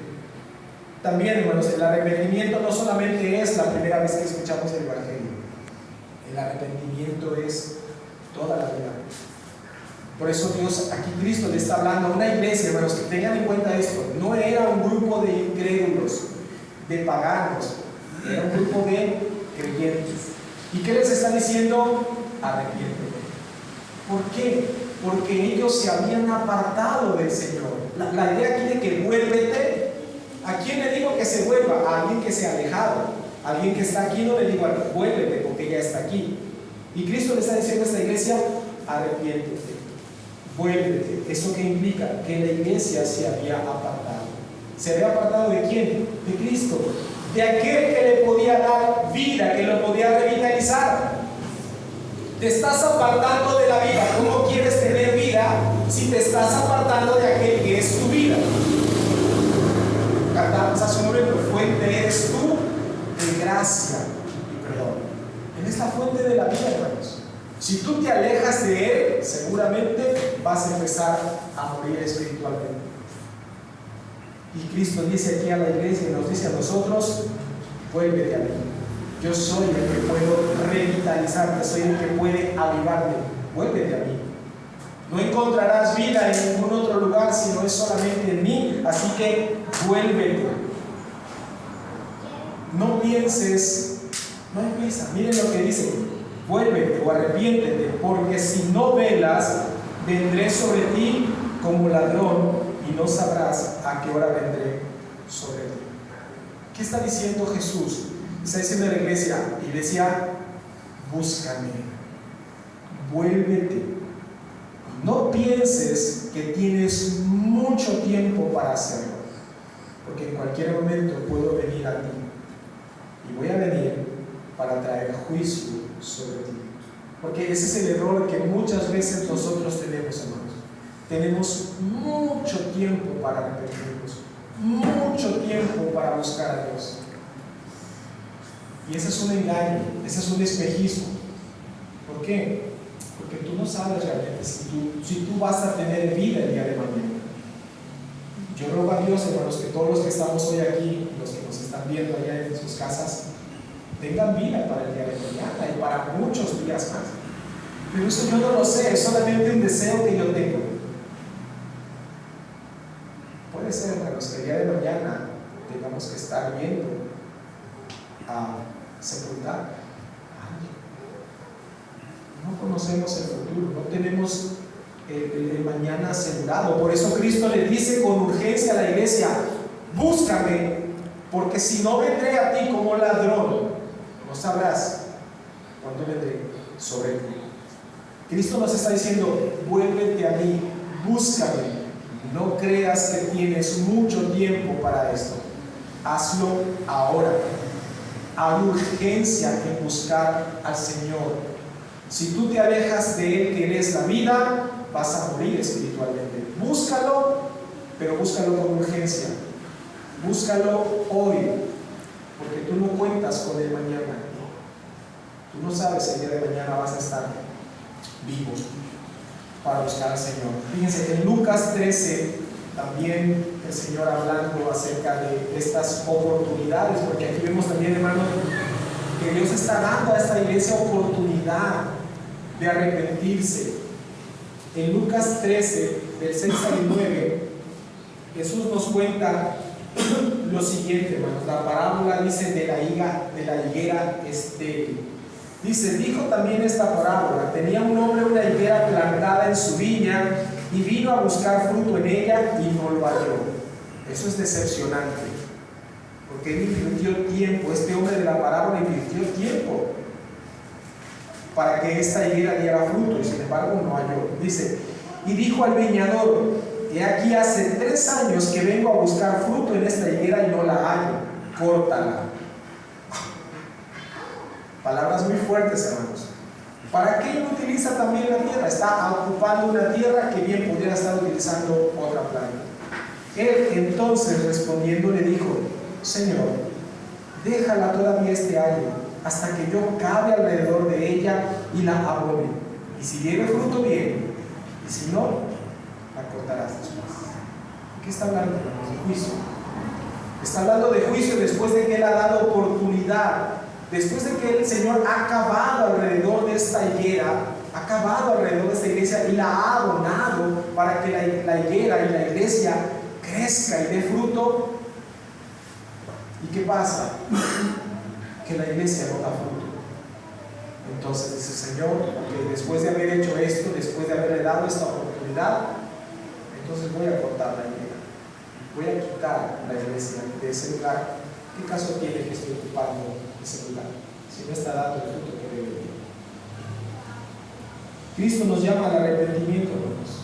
También, hermanos, el arrepentimiento no solamente es la primera vez que escuchamos el Evangelio. El arrepentimiento es toda la vida. Por eso Dios, aquí Cristo le está hablando a una iglesia, hermanos, que tengan en cuenta esto. No era un grupo de incrédulos, de paganos, era un grupo de creyentes. ¿Y qué les está diciendo? Arrepiéntete. ¿Por qué? Porque ellos se habían apartado del Señor. La idea aquí de que vuélvete, ¿a quién le digo que se vuelva? A alguien que se ha alejado. A alguien que está aquí no le digo, vuélvete porque ya está aquí. Y Cristo le está diciendo a esta iglesia, arrepiéntete, vuélvete. ¿Eso qué implica? Que la iglesia se había apartado. ¿Se había apartado de quién? De Cristo. De aquel que le podía dar vida, que lo podía revitalizar. Te estás apartando de la vida. ¿Cómo quieres tener vida si te estás apartando de aquel que es tu vida? Cantamos hace un momento, fuente eres tú de gracia y perdón. Él es la fuente de la vida, hermanos. Si tú te alejas de Él, seguramente vas a empezar a morir espiritualmente. Y Cristo dice aquí a la iglesia y nos dice a nosotros: vuélvete a mí. Yo soy el que puedo revitalizarte, soy el que puede avivarte. Vuélvete a mí. No encontrarás vida en ningún otro lugar si no es solamente en mí. Así que vuélvete. No pienses, no hay prisa. Miren lo que dice: vuélvete o arrepiéntete, porque si no velas, vendré sobre ti como ladrón y no sabrás a qué hora vendré sobre ti. ¿Qué está diciendo Jesús? Está diciendo a la iglesia: búscame, vuélvete. No pienses que tienes mucho tiempo para hacerlo, porque en cualquier momento puedo venir a ti y voy a venir para traer juicio sobre ti. Porque ese es el error que muchas veces nosotros tenemos, hermanos. Tenemos mucho tiempo para arrepentirnos, mucho tiempo para buscar a Dios. Y ese es un engaño, ese es un espejismo. ¿Por qué? Porque tú no sabes realmente si tú vas a tener vida el día de mañana. Yo ruego a Dios, hermanos, que todos los que estamos hoy aquí, los que nos están viendo allá en sus casas, tengan vida para el día de mañana y para muchos días más. Pero eso yo no lo sé, es solamente un deseo que yo tengo. Puede ser, hermanos, que el día de mañana tengamos que estar viendo a sepultar a alguien. No conocemos el futuro, no tenemos el mañana asegurado. Por eso Cristo le dice con urgencia a la iglesia: búscame, porque si no vendré a ti como ladrón, no sabrás cuándo vendré sobre ti. Cristo nos está diciendo: vuélvete a mí, búscame. No creas que tienes mucho tiempo para esto. Hazlo ahora. Hay urgencia en buscar al Señor. Si tú te alejas de Él, que Él es la vida, vas a morir espiritualmente. Búscalo, pero búscalo con urgencia. Búscalo hoy, porque tú no cuentas con el mañana. Tú no sabes si el día de mañana vas a estar vivo para buscar al Señor. Fíjense, en Lucas 13, también el Señor hablando acerca de estas oportunidades, porque aquí vemos también, hermano, que Dios está dando a esta iglesia oportunidad de arrepentirse. En Lucas 13, del 6 al 9, Jesús nos cuenta lo siguiente, hermanos. La parábola dice de la higuera estéril. Dice: dijo también esta parábola: tenía un hombre una higuera plantada en su viña y vino a buscar fruto en ella y no lo halló. Eso es decepcionante, porque él invirtió tiempo, este hombre de la parábola invirtió tiempo para que esta higuera diera fruto y sin embargo no halló. Dice: y dijo al viñador: he aquí hace 3 años que vengo a buscar fruto en esta higuera y no la hallo, córtala. Palabras muy fuertes, hermanos. ¿Para qué no utiliza también la tierra? Está ocupando una tierra que bien pudiera estar utilizando otra planta. Él entonces respondiendo le dijo: Señor, déjala todavía este año, hasta que yo cabe alrededor de ella y la abone. Y si diere fruto, bien, y si no, la cortarás después. ¿Qué está hablando, hermanos? De juicio. Está hablando de juicio después de que Él ha dado oportunidad. Después de que el Señor ha acabado alrededor de esta higuera, ha acabado alrededor de esta iglesia y la ha abonado para que la higuera y la iglesia crezca y dé fruto. ¿Y qué pasa? Que la iglesia no da fruto. Entonces dice: Señor, que después de haber hecho esto, después de haberle dado esta oportunidad, entonces voy a cortar la higuera, voy a quitar la iglesia de ese lugar. ¿Qué caso tiene que estoy ocupando ese lugar si no está dando el fruto que debe? Cristo nos llama al arrepentimiento, hermanos.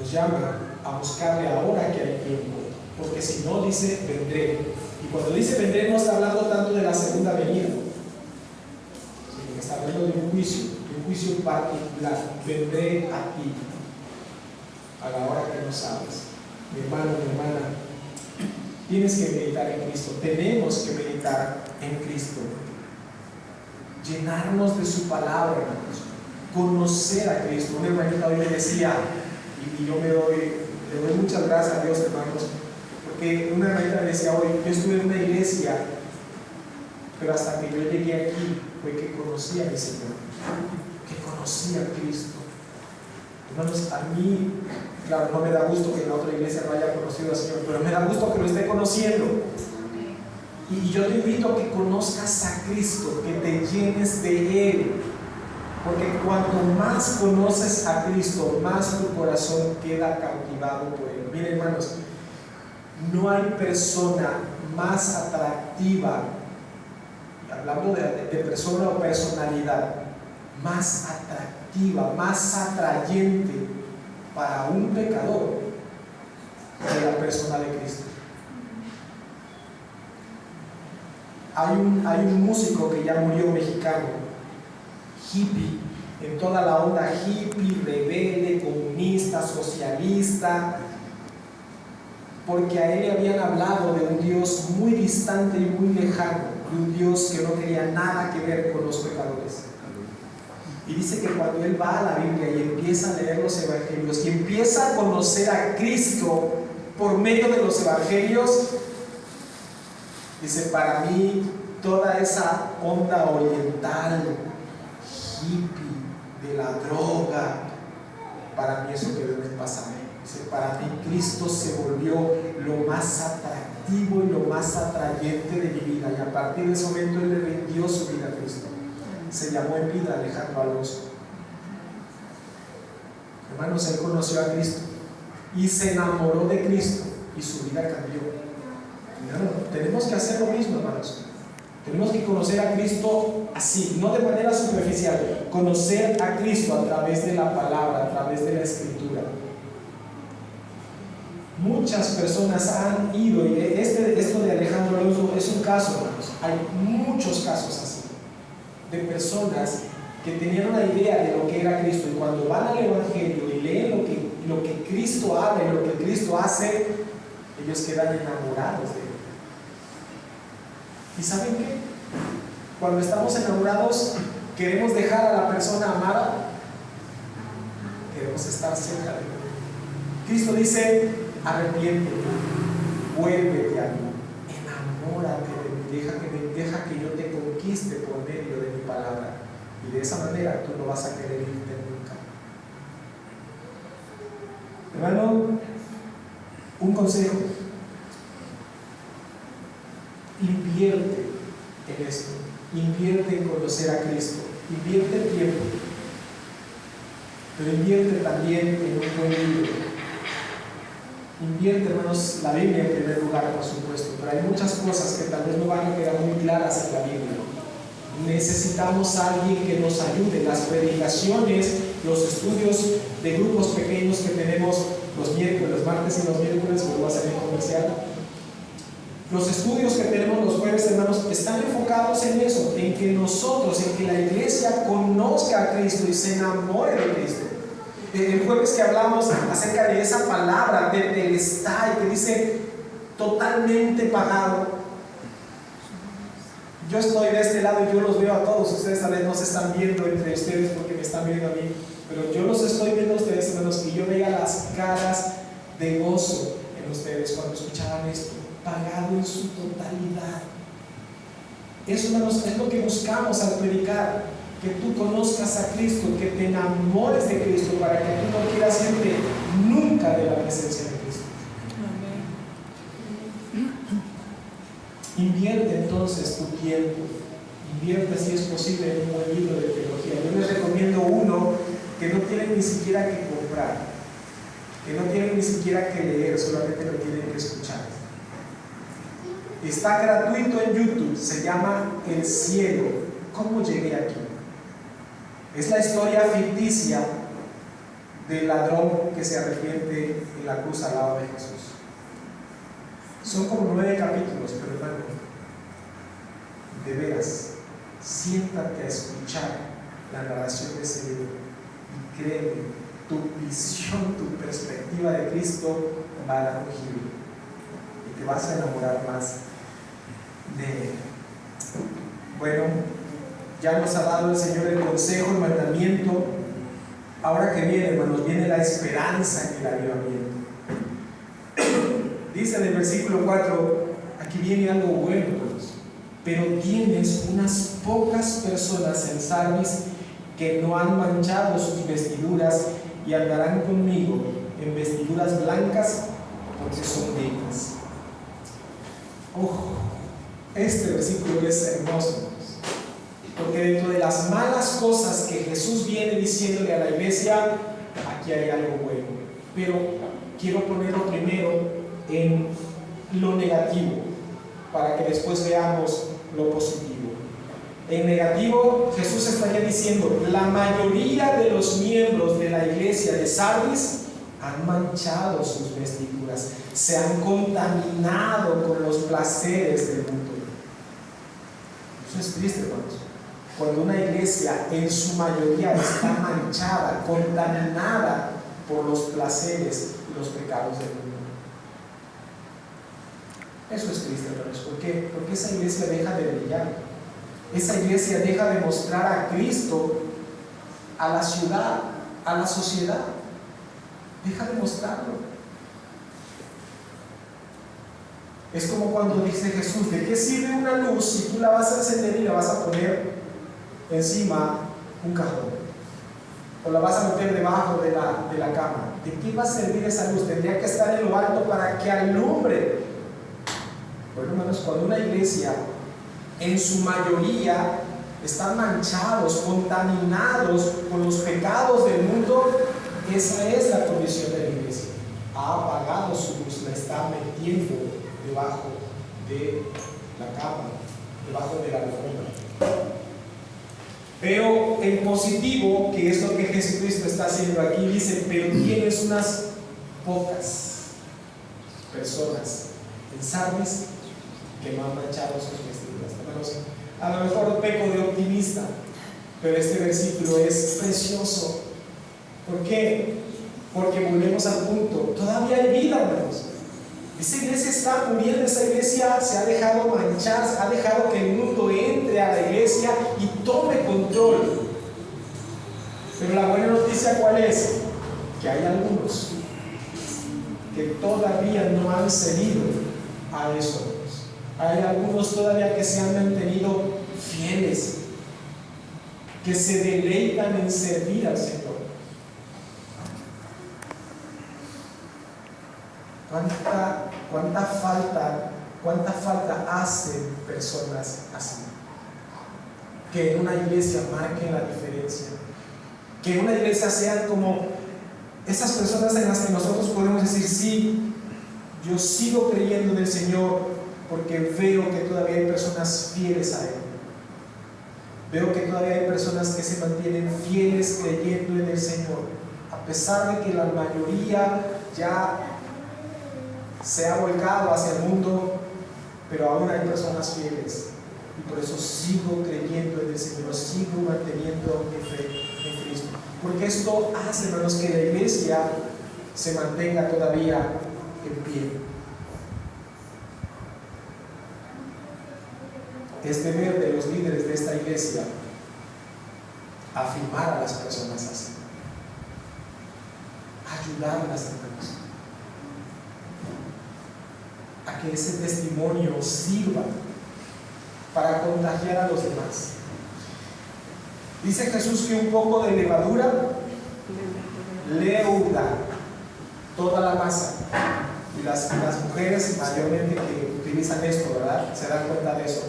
Nos llama a buscarle ahora que hay tiempo, porque si no, dice: vendré. Y cuando dice vendré, no está hablando tanto de la segunda venida, sino que está hablando de un juicio particular. Vendré a ti a la hora que no sabes. Mi hermano, mi hermana, tienes que meditar en Cristo. Tenemos que meditar en Cristo. Llenarnos de su palabra, hermanos. Conocer a Cristo. Una hermanita hoy me decía, y yo le doy muchas gracias a Dios, hermanos, porque Porque una hermanita me decía hoy, yo estuve en una iglesia, pero hasta que yo llegué aquí fue que conocí a mi Señor, que conocí a Cristo. Hermanos, a mí, claro, no me da gusto que en la otra iglesia no haya conocido al Señor, pero me da gusto que lo esté conociendo. Y yo te invito a que conozcas a Cristo, que te llenes de Él. Porque cuanto más conoces a Cristo, más tu corazón queda cautivado por Él. Miren, hermanos, no hay persona más atractiva, hablando de persona o personalidad, más atractiva, más atrayente para un pecador que la persona de Cristo. Hay un músico que ya murió, mexicano, hippie, en toda la onda hippie, rebelde, comunista, socialista, porque a él le habían hablado de un Dios muy distante y muy lejano, de un Dios que no quería nada que ver con los pecadores. Y dice que cuando él va a la Biblia y empieza a leer los evangelios y empieza a conocer a Cristo por medio de los evangelios, dice, para mí toda esa onda oriental, hippie, de la droga, para mí eso quedó en el pasado. Dice, para mí Cristo se volvió lo más atractivo y lo más atrayente de mi vida, y a partir de ese momento él le rindió su vida a Cristo. Se llamó en vida Alejandro Alonso. Hermanos, él conoció a Cristo y se enamoró de Cristo y su vida cambió. Tenemos que hacer lo mismo, hermanos. Tenemos que conocer a Cristo así, no de manera superficial, conocer a Cristo a través de la palabra, a través de la Escritura. Muchas personas han ido, y esto de Alejandro Alonso es un caso, hermanos. Hay muchos casos así, de personas que tenían una idea de lo que era Cristo, y cuando van al Evangelio y leen lo que Cristo habla y lo que Cristo hace, ellos quedan enamorados de Él. ¿Y saben qué? Cuando estamos enamorados, queremos dejar a la persona amada, queremos estar cerca de Él. Cristo dice, arrepiéntete, vuélvete a mí, enamórate de mí, deja que yo te conquiste por medio de mi palabra, y de esa manera tú no vas a querer irte nunca. Hermano, un consejo: invierte en esto, invierte en conocer a Cristo, invierte el tiempo, pero invierte también en un buen libro. Invierte, hermanos, la Biblia en primer lugar, por supuesto, pero hay muchas cosas que tal vez no van a quedar muy claras en la Biblia. Necesitamos a alguien que nos ayude. Las predicaciones, los estudios de grupos pequeños que tenemos los miércoles, los martes y los miércoles, vuelvo a hacer el comercial. Los estudios que tenemos los jueves, hermanos, están enfocados en eso, en que nosotros, en que la iglesia conozca a Cristo y se enamore de Cristo. El jueves que hablamos acerca de esa palabra, del estar, que dice totalmente pagado. Yo estoy de este lado y yo los veo a todos. Ustedes tal vez no se están viendo entre ustedes porque me están viendo a mí, pero yo los estoy viendo a ustedes, hermanos, y yo veía las caras de gozo en ustedes cuando escuchaban esto, pagado en su totalidad. Eso, hermanos, es lo que buscamos al predicar, que tú conozcas a Cristo, que te enamores de Cristo, para que tú no quieras irte nunca de la presencia de Cristo. Invierte entonces tu tiempo, invierte si es posible en un buen libro de teología. Yo les recomiendo uno que no tienen ni siquiera que comprar, que no tienen ni siquiera que leer, solamente lo tienen que escuchar. Está gratuito en YouTube, se llama El Cielo, ¿cómo llegué aquí? Es la historia ficticia del ladrón que se arrepiente en la cruz al lado de Jesús. Son como 9 capítulos, pero hermano, de veras, siéntate a escuchar la narración de ese libro y créeme, tu visión, tu perspectiva de Cristo va a dar un giro y te vas a enamorar más de Él. Bueno, ya nos ha dado el Señor el consejo, el mandamiento. Ahora que viene, hermanos, viene la esperanza en el avivamiento. Dice en el versículo 4, aquí viene algo bueno, hermanos. Pero tienes unas pocas personas en Sardis que no han manchado sus vestiduras y andarán conmigo en vestiduras blancas porque son dignas. Este versículo es hermoso, hermanos, porque dentro de las malas cosas que Jesús viene diciéndole a la iglesia, aquí hay algo bueno. Pero quiero ponerlo primero en lo negativo, para que después veamos lo positivo. En negativo, Jesús estaría diciendo, la mayoría de los miembros de la iglesia de Sardis han manchado sus vestiduras, se han contaminado con los placeres del mundo. Eso es triste, hermanos. Cuando una iglesia en su mayoría está manchada, contaminada por los placeres y los pecados del mundo. Eso es triste, hermanos. ¿Por qué? Porque esa iglesia deja de brillar. Esa iglesia deja de mostrar a Cristo a la ciudad, a la sociedad. Deja de mostrarlo. Es como cuando dice Jesús, ¿de qué sirve una luz si tú la vas a encender y la vas a poner encima un cajón? O la vas a meter debajo de la cama. ¿De qué va a servir esa luz? Tendría que estar en lo alto para que alumbre. Bueno, hermanos, cuando una iglesia en su mayoría están manchados, contaminados con los pecados del mundo, esa es la condición de la iglesia. Ha apagado su luz, la está metiendo debajo de la cama, debajo de la alfombra. Pero en positivo, que es lo que Jesucristo está haciendo aquí, dice, pero tienes unas pocas personas en Sardis que no han manchado sus vestiduras. Hermanos, a lo mejor peco de optimista, pero este versículo es precioso. ¿Por qué? Porque volvemos al punto, todavía hay vida, hermanos. Esa iglesia está muriendo, esa iglesia se ha dejado manchar, ha dejado que el mundo entre a la iglesia y tome control. Pero la buena noticia, ¿cuál es? Que hay algunos que todavía no han cedido a eso. Hay algunos todavía que se han mantenido fieles, que se deleitan en servir al Señor. ¿Cuánta falta hacen personas así? Que en una iglesia marquen la diferencia. Que en una iglesia sean como esas personas en las que nosotros podemos decir, sí, yo sigo creyendo en el Señor porque veo que todavía hay personas fieles a Él. Veo que todavía hay personas que se mantienen fieles creyendo en el Señor, a pesar de que la mayoría ya se ha volcado hacia el mundo, pero aún hay personas fieles. Y por eso sigo creyendo en el Señor, sigo manteniendo mi fe en Cristo. Porque esto hace, hermanos, que la iglesia se mantenga todavía en pie. Es deber de los líderes de esta iglesia afirmar a las personas así, ayudarlas, hermanos, a que ese testimonio sirva para contagiar a los demás. Dice Jesús que un poco de levadura leuda toda la masa. Y las mujeres mayormente que utilizan esto, ¿verdad? Se dan cuenta de eso.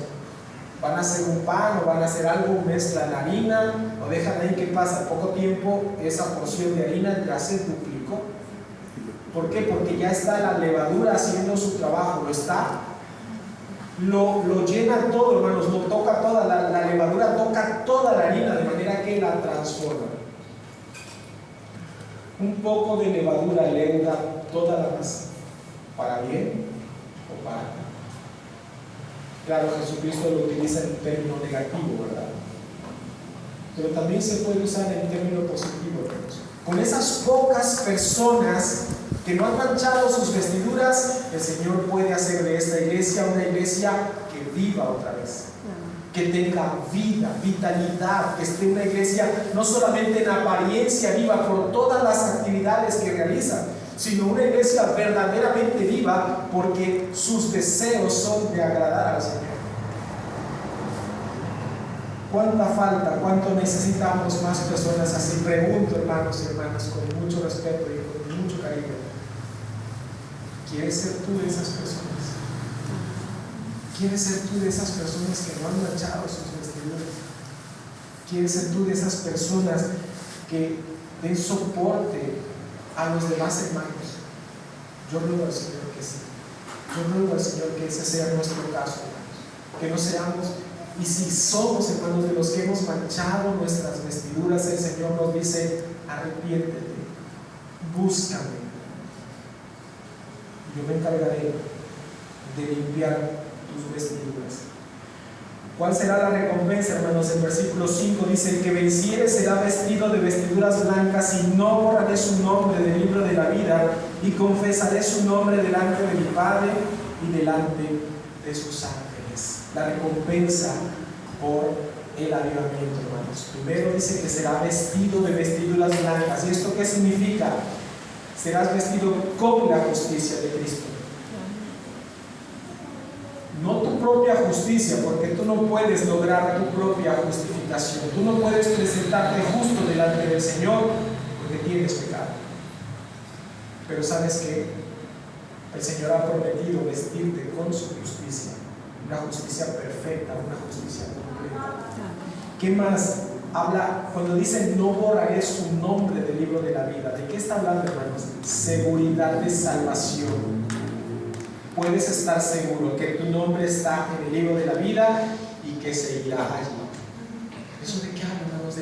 Van a hacer un pan o van a hacer algo, mezclan la harina, o dejan ahí que pasa poco tiempo, esa porción de harina ya se duplicó. ¿Por qué? Porque ya está la levadura haciendo su trabajo, lo llena todo, hermanos, lo toca toda, la levadura toca toda la harina, de manera que la transforma. Un poco de levadura leuda toda la masa, para bien o para mal. Claro, Jesucristo lo utiliza en término negativo, ¿verdad? Pero también se puede usar en término positivo, hermanos. Con esas pocas personas que no han manchado sus vestiduras, el Señor puede hacer de esta iglesia una iglesia que viva otra vez, que tenga vida, vitalidad, que esté una iglesia no solamente en apariencia viva por todas las actividades que realiza, sino una iglesia verdaderamente viva, porque sus deseos son de agradar al Señor. ¿Cuánta falta, cuánto necesitamos más personas así? Pregunto, hermanos y hermanas, con mucho respeto y con mucho cariño, ¿quieres ser tú de esas personas? ¿Quieres ser tú de esas personas que no han manchado sus vestiduras? ¿Quieres ser tú de esas personas que den soporte a los demás hermanos? Yo ruego al Señor que sí. Yo ruego al Señor que ese sea nuestro caso, hermanos. Que no seamos, y si somos, hermanos, de los que hemos manchado nuestras vestiduras, el Señor nos dice: arrepiéntete, búscame, yo me encargaré de limpiar tus vestiduras. ¿Cuál será la recompensa, hermanos? El versículo 5 dice: el que venciere será vestido de vestiduras blancas, y no borraré su nombre del libro de la vida, y confesaré su nombre delante de mi Padre y delante de sus ángeles. La recompensa por el avivamiento, hermanos. Primero dice que será vestido de vestiduras blancas. ¿Y esto qué significa? Serás vestido con la justicia de Cristo. No tu propia justicia, porque tú no puedes lograr tu propia justificación. Tú no puedes presentarte justo delante del Señor porque tienes pecado. Pero sabes que el Señor ha prometido vestirte con su justicia, una justicia perfecta, una justicia completa. ¿Qué más habla cuando dice no borraré su nombre del libro de la vida? ¿De qué está hablando, hermanos? Seguridad de salvación. Puedes estar seguro que tu nombre está en el libro de la vida y que seguirá allí. ¿Eso de qué habla, hermanos?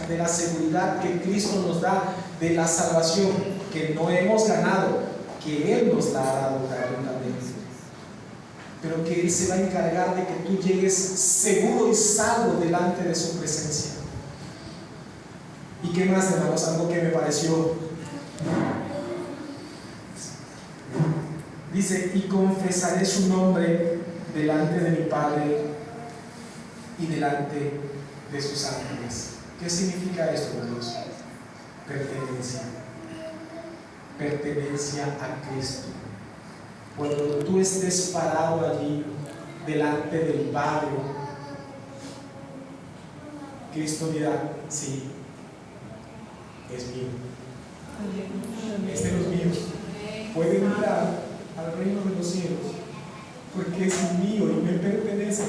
De la seguridad que Cristo nos da, de la salvación que no hemos ganado, que Él nos la ha dado gratuitamente, pero que Él se va a encargar de que tú llegues seguro y salvo delante de su presencia. ¿Y qué más, hermanos? Algo que me pareció. Dice: y confesaré su nombre delante de mi Padre y delante de sus ángeles. ¿Qué significa esto, hermanos? Pertenencia. Pertenencia a Cristo. Cuando tú estés parado allí delante del Padre, Cristo dirá: sí, es mío. Este no es mío. Puede entrar al reino de los cielos porque es mío y me pertenece.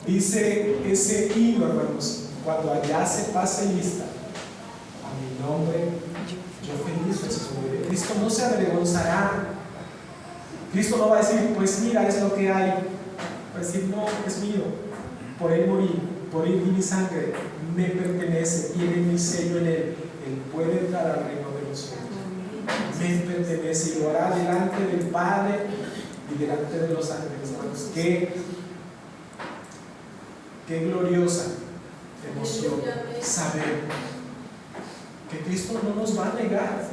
Dice ese himno, hermanos: cuando allá se pase lista a mi nombre, yo feliz responderé. Cristo no se avergonzará. Cristo no va a decir: pues mira, es lo que hay. Va a decir: no, es mío. Por Él morí, por Él di mi sangre, me pertenece, tiene mi sello en Él. Él puede entrar al reino de los cielos. Me pertenece, y lo hará delante del Padre y delante de los ángeles, hermanos. Qué gloriosa emoción saber que Cristo no nos va a negar,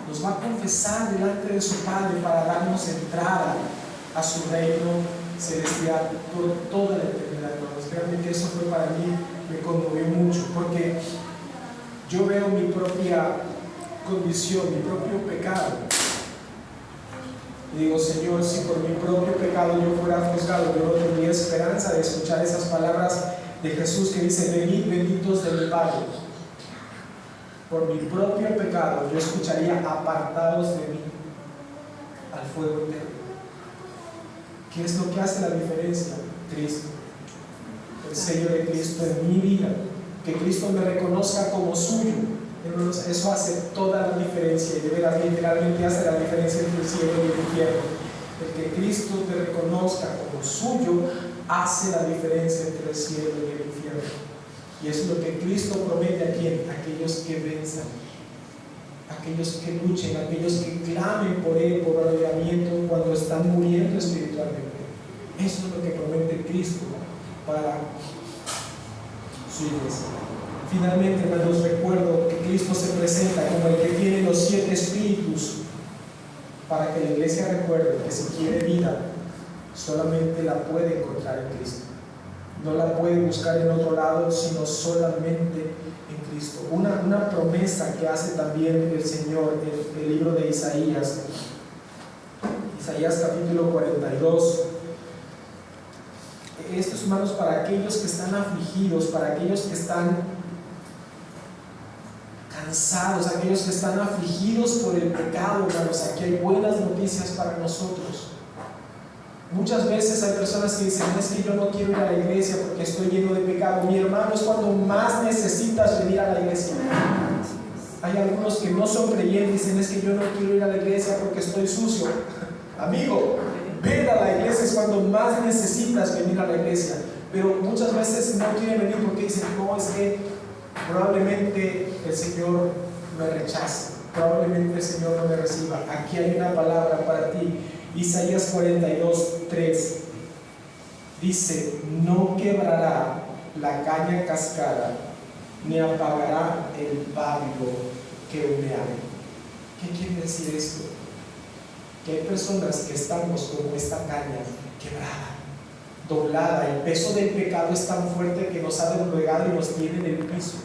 nos va a confesar delante de su Padre para darnos entrada a su reino celestial por toda la eternidad, hermanos. Créanme que eso fue para mí, me conmovió mucho, porque yo veo mi propia condición, mi propio pecado, y digo: Señor, si por mi propio pecado yo fuera juzgado, yo no tendría esperanza de escuchar esas palabras de Jesús que dice: venid benditos de mi Padre. Por mi propio pecado yo escucharía: apartados de mí al fuego eterno. ¿Qué es lo que hace la diferencia? Cristo, el sello de Cristo en mi vida, que Cristo me reconozca como suyo. Hermanos, eso hace toda la diferencia, y de verdad literalmente hace la diferencia entre el cielo y el infierno. El que Cristo te reconozca como suyo hace la diferencia entre el cielo y el infierno. Y es lo que Cristo promete a quien, aquellos que venzan, aquellos que luchen, aquellos que clamen por Él, por avivamiento cuando están muriendo espiritualmente. Eso es lo que promete Cristo para su iglesia. Finalmente, hermanos, recuerdo que Cristo se presenta como el que tiene los 7 espíritus, para que la iglesia recuerde que si quiere vida, solamente la puede encontrar en Cristo. No la puede buscar en otro lado, sino solamente en Cristo. Una promesa que hace también el Señor en el libro de Isaías. Isaías capítulo 42. Esto, hermanos, para aquellos que están afligidos, para aquellos que están cansados, aquellos que están afligidos por el pecado, hermanos, aquí hay buenas noticias para nosotros. Muchas veces hay personas que dicen, no, es que yo no quiero ir a la iglesia porque estoy lleno de pecado. Mi hermano, es cuando más necesitas venir a la iglesia. Hay algunos que no son creyentes y dicen, es que yo no quiero ir a la iglesia porque estoy sucio. Amigo, ven a la iglesia, es cuando más necesitas venir a la iglesia. Pero muchas veces no quieren venir porque dicen, no, es que probablemente el Señor me rechace, probablemente el Señor no me reciba. Aquí hay una palabra para ti. Isaías 42:3 dice, no quebrará la caña cascada, ni apagará el pabilo que humeare. ¿Qué quiere decir esto? Que hay personas que estamos como esta caña quebrada, doblada. El peso del pecado es tan fuerte que nos ha doblegado y nos tiene en el piso.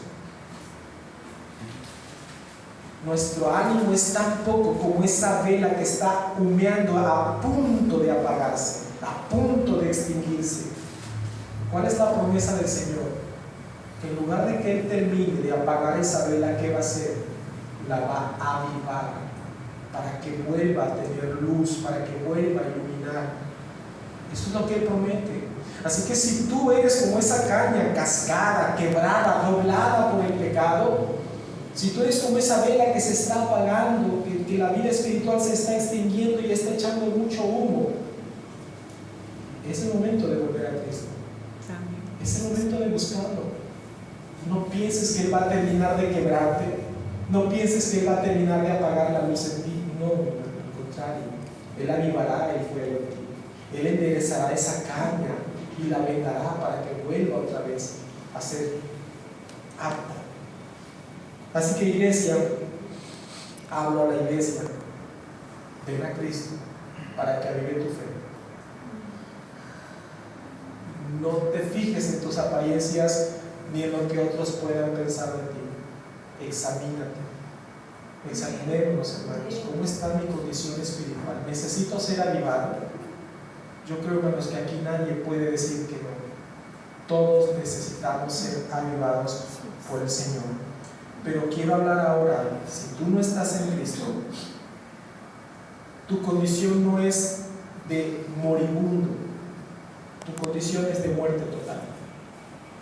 Nuestro ánimo es tan poco como esa vela que está humeando a punto de apagarse, a punto de extinguirse. ¿Cuál es la promesa del Señor? Que en lugar de que Él termine de apagar esa vela, ¿qué va a hacer? La va a avivar para que vuelva a tener luz, para que vuelva a iluminar. Eso es lo que Él promete. Así que si tú eres como esa caña cascada, quebrada, doblada por el pecado, si tú eres como esa vela que se está apagando, que la vida espiritual se está extinguiendo y está echando mucho humo, es el momento de volver a Cristo. Es el momento de buscarlo. No pienses que Él va a terminar de quebrarte. No pienses que Él va a terminar de apagar la luz en ti. No, al contrario. Él avivará el fuego en ti. Él enderezará esa caña y la vendará para que vuelva otra vez a ser apta. Así que, iglesia, hablo a la iglesia, ven a Cristo para que avive tu fe. No te fijes en tus apariencias ni en lo que otros puedan pensar de ti. Examínate. Examinémonos, hermanos, ¿cómo está mi condición espiritual? ¿Necesito ser avivado? Yo creo, hermanos, que aquí nadie puede decir que no. Todos necesitamos ser avivados por el Señor. Pero quiero hablar ahora, si tú no estás en Cristo, tu condición no es de moribundo, tu condición es de muerte total.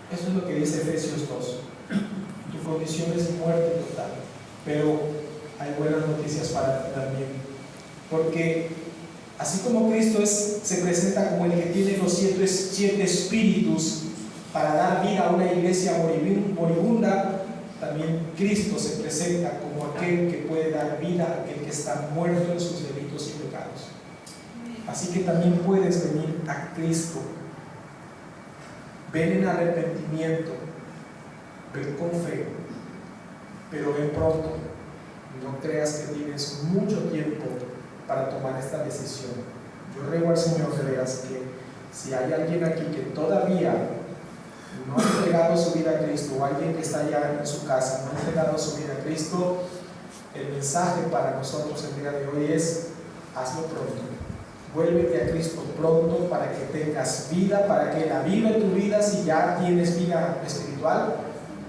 Eso es lo que dice Efesios 2. Tu condición es muerte total. Pero hay buenas noticias para ti también. Porque así como Cristo se presenta como el que tiene los 7 espíritus para dar vida a una iglesia moribunda, también Cristo se presenta como aquel que puede dar vida a aquel que está muerto en sus delitos y pecados. Así que también puedes venir a Cristo. Ven en arrepentimiento, ven con fe, pero ven pronto. No creas que tienes mucho tiempo para tomar esta decisión. Yo ruego al Señor de veras que si hay alguien aquí que todavía no ha entregado su vida a Cristo, o alguien que está allá en su casa no ha entregado su vida a Cristo, el mensaje para nosotros el día de hoy es: hazlo pronto. Vuélvete a Cristo pronto para que tengas vida, para que Él avive tu vida si ya tienes vida espiritual.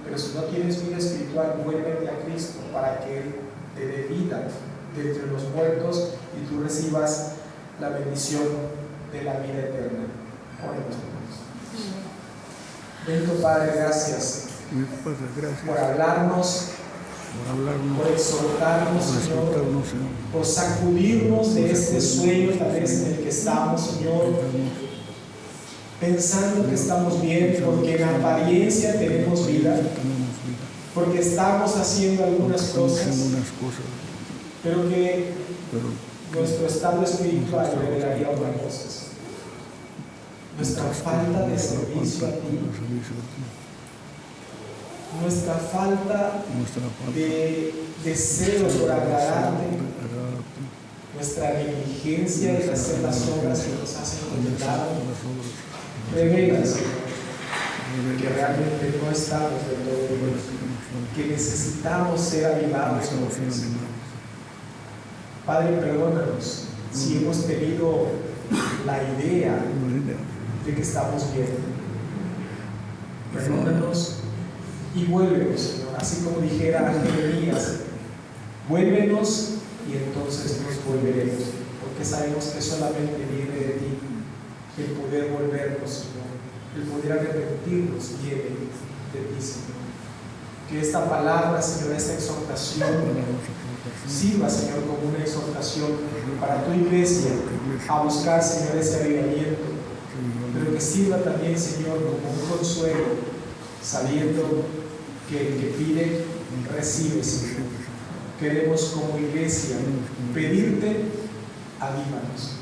Pero si no tienes vida espiritual, vuélvete a Cristo para que Él te dé vida de entre los muertos y tú recibas la bendición de la vida eterna. Oremos, hermanos. Bendito Padre, gracias por hablarnos, por exhortarnos, Señor, por sacudirnos de este sueño tal vez en el que estamos, Señor, pensando que estamos bien, porque en apariencia tenemos vida, porque estamos haciendo algunas cosas, pero que nuestro estado espiritual revelaría otras cosas. Nuestra falta de servicio a ti, nuestra falta de deseo por agradarte, nuestra negligencia de hacer las obras que nos hacen condenados, revela, Señor, que realmente no estamos del todo bien, que necesitamos ser avivados por Dios. Padre, perdónanos si hemos tenido la idea de que estamos bien. Perdónanos y vuélvenos, Señor, así como dijera Jeremías, vuélvenos y entonces nos volveremos, porque sabemos que solamente viene de ti el poder volvernos, Señor, el poder arrepentirnos viene de ti, Señor. Que esta palabra, Señor, esta exhortación sirva, Señor, como una exhortación para tu iglesia a buscar, Señor, ese avivamiento, pero que sirva también, Señor, como un consuelo, sabiendo que el que pide, recibe, Señor. Queremos como iglesia pedirte, avívanos.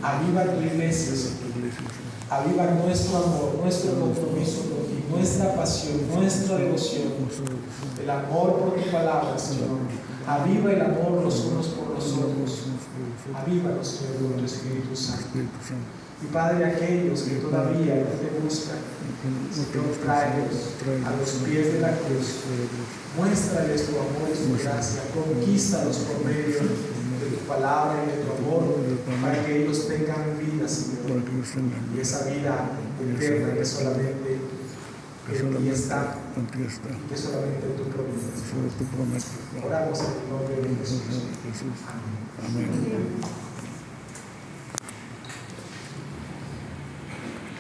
Aviva tu iglesia, Señor. Aviva nuestro amor, nuestro compromiso con ti, nuestra pasión, nuestra devoción, el amor por tu palabra, Señor. Aviva el amor los unos por los otros. Avívanos, Señor, con tu Espíritu Santo. Y Padre, aquellos que todavía no te buscan, Señor, tráelos a los pies de la cruz. Muéstrales tu amor y tu gracia. Conquístalos por medio de tu palabra y de tu amor, para que ellos tengan vida, Señor. Y esa vida eterna que solamente en ti está, y que solamente tú prometes. Oramos en el nombre de Jesús. Amén.